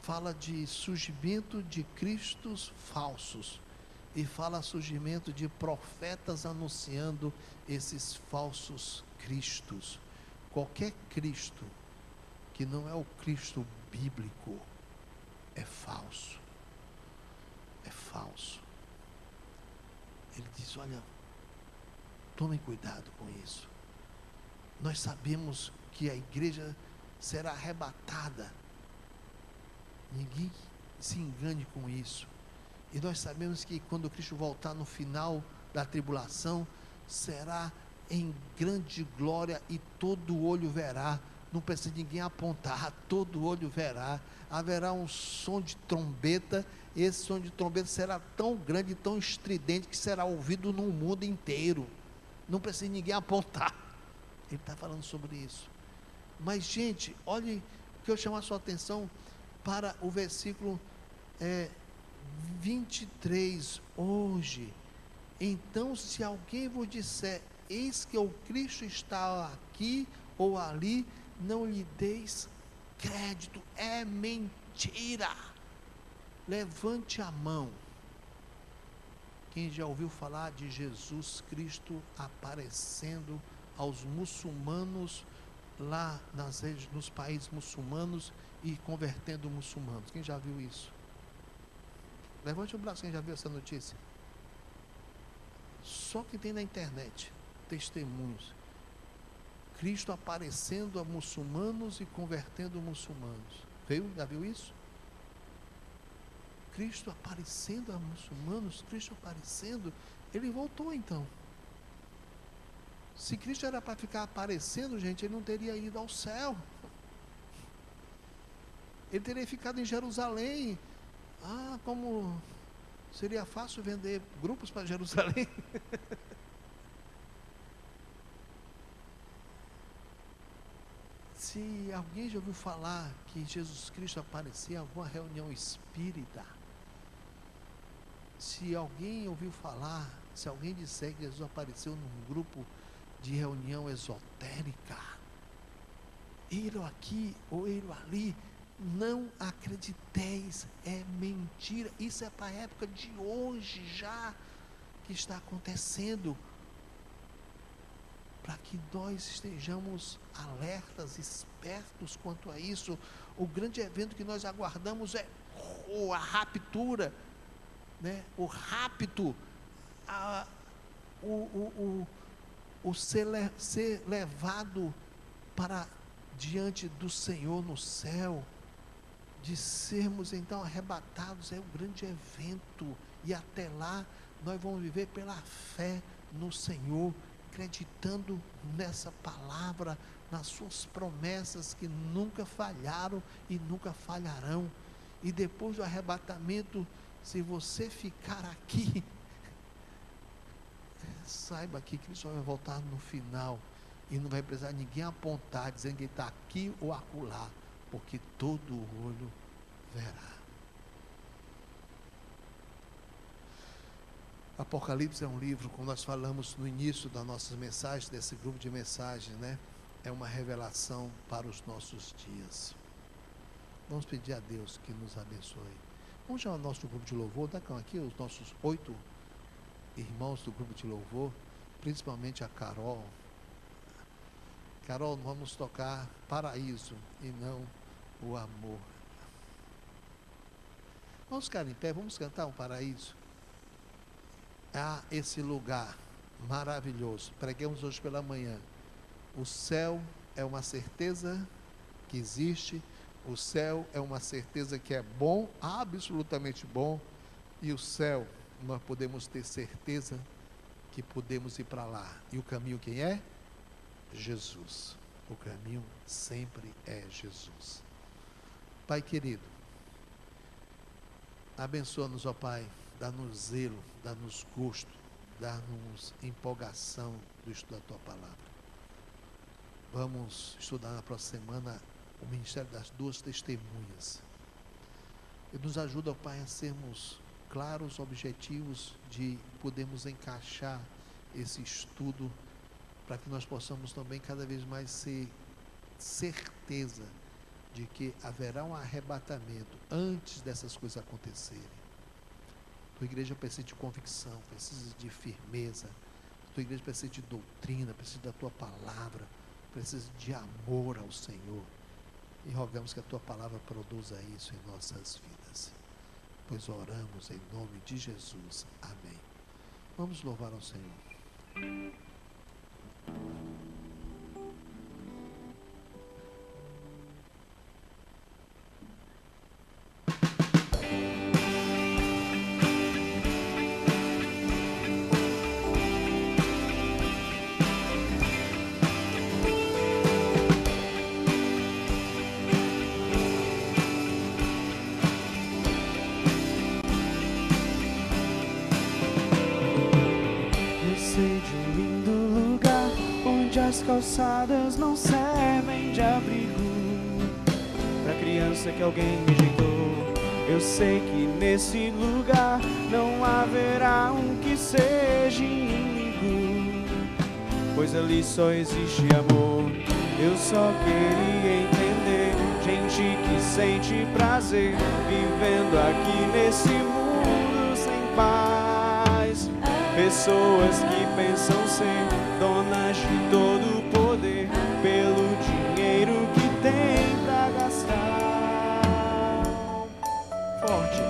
Fala de surgimento de cristos falsos e fala surgimento de profetas anunciando esses falsos cristos. Qualquer Cristo que não é o Cristo bíblico é falso. É falso. Ele diz: olha, tomem cuidado com isso. Nós sabemos que a igreja será arrebatada. Ninguém se engane com isso. E nós sabemos que quando Cristo voltar no final da tribulação, será em grande glória e todo olho verá. Não precisa ninguém apontar, todo olho verá. Haverá um som de trombeta. Esse som de trombeta será tão grande, tão estridente, que será ouvido no mundo inteiro. Não precisa ninguém apontar. Ele está falando sobre isso. Mas, gente, olhe, que eu chamo a sua atenção para o versículo 23. Hoje, então, se alguém vos disser: eis que o Cristo está aqui ou ali, não lhe deis crédito. É mentira. Levante a mão. Quem já ouviu falar de Jesus Cristo aparecendo aos muçulmanos lá nos países muçulmanos e convertendo muçulmanos? Quem já viu isso? Levante o braço, quem já viu essa notícia? Só que tem na internet testemunhos. Cristo aparecendo a muçulmanos e convertendo muçulmanos. Já viu isso? Cristo aparecendo a muçulmanos, Cristo aparecendo. Ele voltou então. Se Cristo era para ficar aparecendo, gente, ele não teria ido ao céu. Ele teria ficado em Jerusalém. Como seria fácil vender grupos para Jerusalém. Se alguém já ouviu falar que Jesus Cristo aparecia em alguma reunião espírita, se alguém ouviu falar, se alguém disser que Jesus apareceu num grupo de reunião esotérica, ele aqui ou ele ali, não acrediteis, é mentira. Isso é para a época de hoje já que está acontecendo, para que nós estejamos alertas, espertos quanto a isso. O grande evento que nós aguardamos é a raptura, né? O rapto, ser levado para diante do Senhor no céu, de sermos então arrebatados. É um grande evento, e até lá nós vamos viver pela fé no Senhor, acreditando nessa palavra, nas suas promessas que nunca falharam e nunca falharão. E depois do arrebatamento, se você ficar aqui, saiba que Cristo vai voltar no final, e não vai precisar ninguém apontar, dizendo que ele está aqui ou acolá, porque todo olho verá. Apocalipse é um livro, como nós falamos no início das nossas mensagens, desse grupo de mensagens, né? É uma revelação para os nossos dias. Vamos pedir a Deus que nos abençoe. Vamos chamar o nosso grupo de louvor. Dá aqui os nossos 8 irmãos do grupo de louvor, principalmente a Carol. Carol, vamos tocar Paraíso e não o Amor. Vamos ficar em pé, vamos cantar um Paraíso. Há esse lugar maravilhoso. Preguemos hoje pela manhã. O céu é uma certeza que existe. O céu é uma certeza que é bom, absolutamente bom. E o céu, nós podemos ter certeza que podemos ir para lá. E o caminho quem é? Jesus. O caminho sempre é Jesus. Pai querido, abençoa-nos, ó Pai, dá-nos zelo, dá-nos gosto, dá-nos empolgação do estudo da Tua Palavra. Vamos estudar na próxima semana o ministério das 2 testemunhas. E nos ajuda, ó Pai, a sermos claros, objetivos, de podermos encaixar esse estudo, para que nós possamos também cada vez mais ter certeza de que haverá um arrebatamento antes dessas coisas acontecerem. Tua igreja precisa de convicção, precisa de firmeza. Tua igreja precisa de doutrina, precisa da tua palavra, precisa de amor ao Senhor. E rogamos que a tua palavra produza isso em nossas vidas. Pois oramos em nome de Jesus. Amém. Vamos louvar ao Senhor. As calçadas não servem de abrigo pra criança que alguém rejeitou. Eu sei que nesse lugar não haverá um que seja inimigo, pois ali só existe amor. Eu só queria entender gente que sente prazer vivendo aqui nesse mundo sem paz. Pessoas que pensam ser donas de todo o poder pelo dinheiro que tem pra gastar. Forte.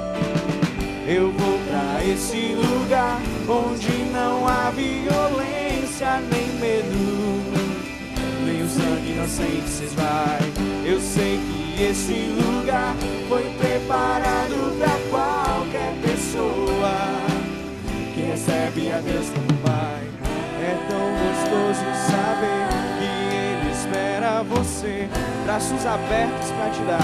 Eu vou pra esse lugar onde não há violência nem medo, nem o sangue inocente se esvai. Eu sei que esse lugar foi preparado pra qualquer pessoa que recebe a Deus como Pai. É tão gostoso saber que Ele espera você, braços abertos pra te dar.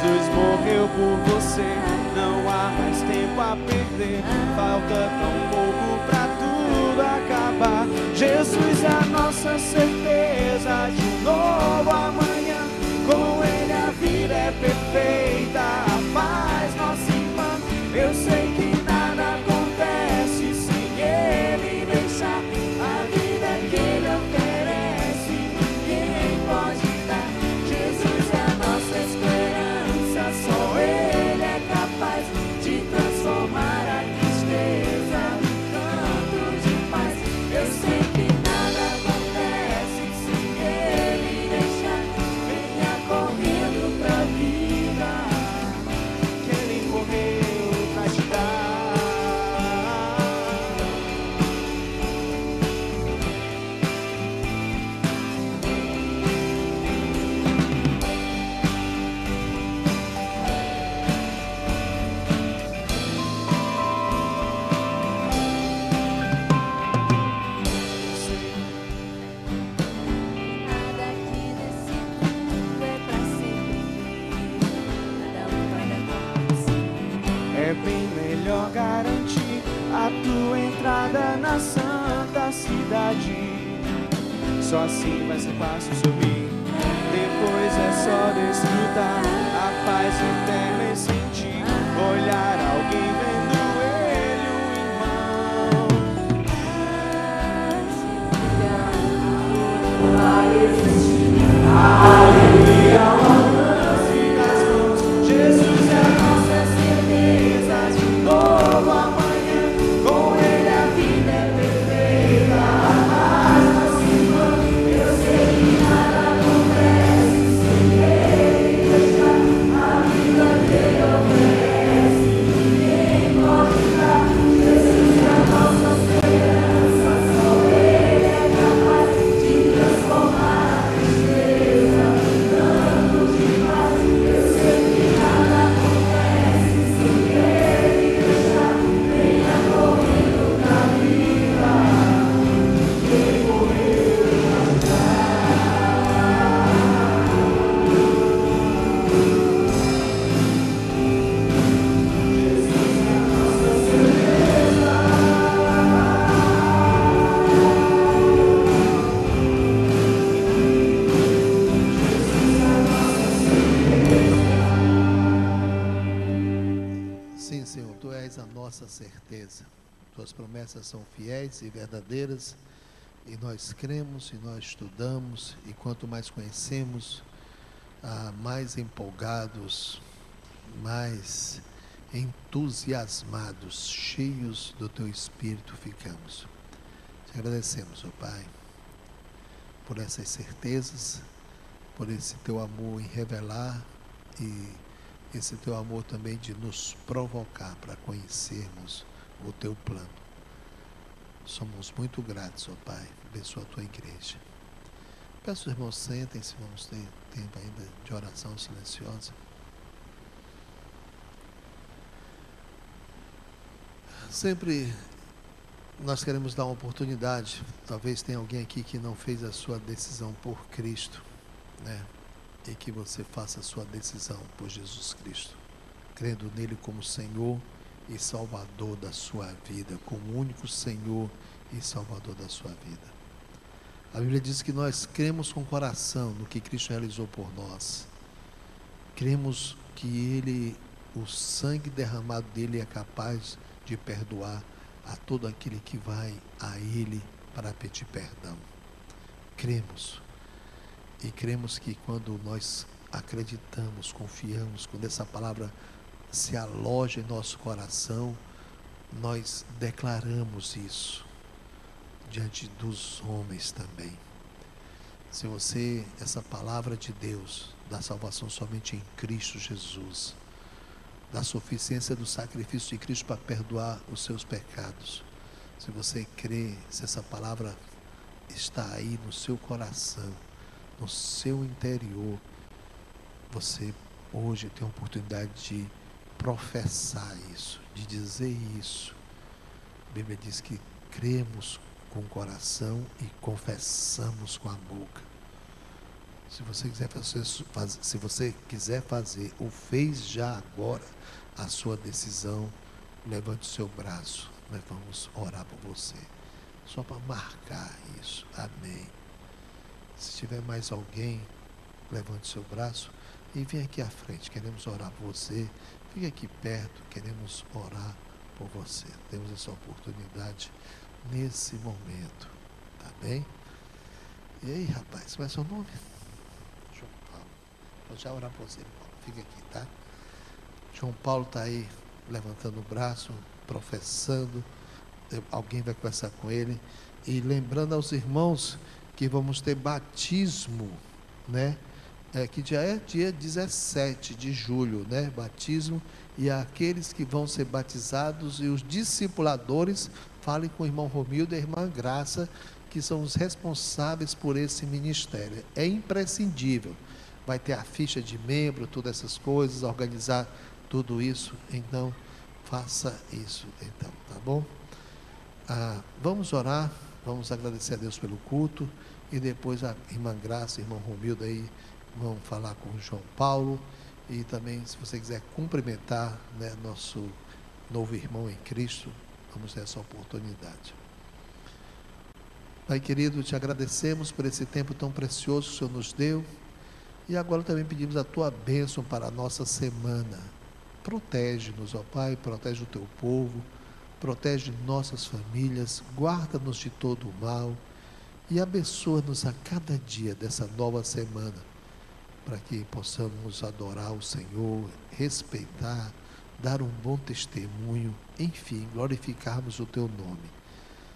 Jesus morreu por você, não há mais tempo a perder. Falta tão pouco pra tudo acabar. Jesus é a nossa certeza de um novo amanhã. Com Ele a vida é perfeita, a paz nossa irmã. Eu sei que nada acontece sem Ele deixar. A vida que Ele oferece, ninguém pode dar. Jesus é a nossa esperança, só Ele é capaz de transformar a tristeza num canto de paz. Eu sei que nada acontece sem Ele deixar. Venha correndo pra vida que Ele morreu pra te dar. Nada aqui nesse mundo é pra sempre, cada um vai dar por si. É bem melhor garantir a tua entrada na santa cidade. Só assim vai ser fácil subir. Depois é só desfrutar a paz eterna e sentir. Olhar alguém vendo ele, o irmão. Aleluia, ao alcance das mãos. Jesus é a nossa certeza de um novo amanhã. Com Ele a vida é perfeita, a paz nossa irmã. Eu sei que nada acontece sem Ele deixar. A vida que Ele oferece, ninguém pode dar. Jesus é a nossa esperança, só Ele é capaz de transformar a tristeza num canto de paz. Eu sei que nada acontece sem Ele deixar. Venha correndo pra vida que Ele morreu pra te Sim, Senhor, Tu és a nossa certeza. Tuas promessas são fiéis e verdadeiras, e nós cremos e nós estudamos, e quanto mais conhecemos, mais empolgados mais entusiasmados, cheios do teu Espírito ficamos. Te agradecemos, ó Pai, por essas certezas, por esse teu amor em revelar e esse teu amor também de nos provocar para conhecermos o teu plano. Somos muito gratos, ó Pai. Abençoa a tua igreja. Peço, irmãos, sentem-se, vamos ter tempo ainda de oração silenciosa. Sempre nós queremos dar uma oportunidade. Talvez tenha alguém aqui que não fez a sua decisão por Cristo, né? E que você faça a sua decisão por Jesus Cristo, crendo nele como Senhor e Salvador da sua vida, como único Senhor e Salvador da sua vida. A Bíblia diz que nós cremos com o coração no que Cristo realizou por nós. Cremos que Ele, o sangue derramado dele é capaz de perdoar a todo aquele que vai a Ele para pedir perdão. Cremos. E cremos que quando nós acreditamos, confiamos, quando essa palavra se aloja em nosso coração, nós declaramos isso diante dos homens também. Se você, essa palavra de Deus, da salvação somente em Cristo Jesus, da suficiência do sacrifício de Cristo para perdoar os seus pecados, se você crê, se essa palavra está aí no seu coração, no seu interior, você hoje tem a oportunidade de professar isso, de dizer isso. A Bíblia diz que cremos com o coração e confessamos com a boca. Se você quiser fazer ou fez já agora a sua decisão, levante o seu braço, nós vamos orar por você, só para marcar isso. Amém. Se tiver mais alguém, levante o seu braço e vem aqui à frente, queremos orar por você. Fique aqui perto, queremos orar por você. Temos essa oportunidade nesse momento, tá bem? E aí, rapaz, qual é o seu nome? João Paulo. Vou já orar por você, Paulo. Fica aqui, tá? João Paulo está aí levantando o braço, professando. Alguém vai conversar com ele. E lembrando aos irmãos que vamos ter batismo, né? Que já é dia 17 de julho, né? Batismo. E aqueles que vão ser batizados e os discipuladores, falem com o irmão Romildo e a irmã Graça, que são os responsáveis por esse ministério. É imprescindível. Vai ter a ficha de membro, todas essas coisas, organizar tudo isso. Então, faça isso, então, tá bom? Vamos orar, vamos agradecer a Deus pelo culto, e depois a irmã Graça e o irmão Romildo aí vão falar com o João Paulo, e também, se você quiser cumprimentar, né, nosso novo irmão em Cristo, vamos ter essa oportunidade. Pai querido, te agradecemos por esse tempo tão precioso que o Senhor nos deu, e agora também pedimos a tua bênção para a nossa semana. Protege-nos, ó Pai, protege o teu povo, protege nossas famílias, guarda-nos de todo o mal e abençoa-nos a cada dia dessa nova semana, para que possamos adorar o Senhor, respeitar, dar um bom testemunho, enfim, glorificarmos o teu nome.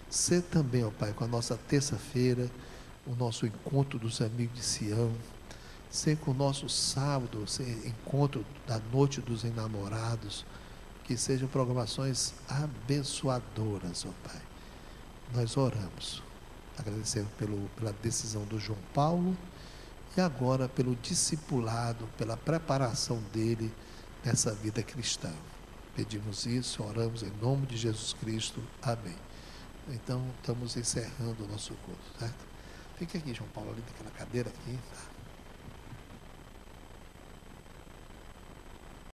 Sê também, ó Pai, com a nossa terça-feira, o nosso encontro dos amigos de Sião, sê com o nosso sábado, encontro da noite dos enamorados, que sejam programações abençoadoras, ó Pai. Nós oramos, agradecendo pela decisão do João Paulo, e agora pelo discipulado, pela preparação dele nessa vida cristã. Pedimos isso, oramos em nome de Jesus Cristo. Amém. Então, estamos encerrando o nosso culto, certo? Fique aqui, João Paulo, ali naquela cadeira aqui, tá?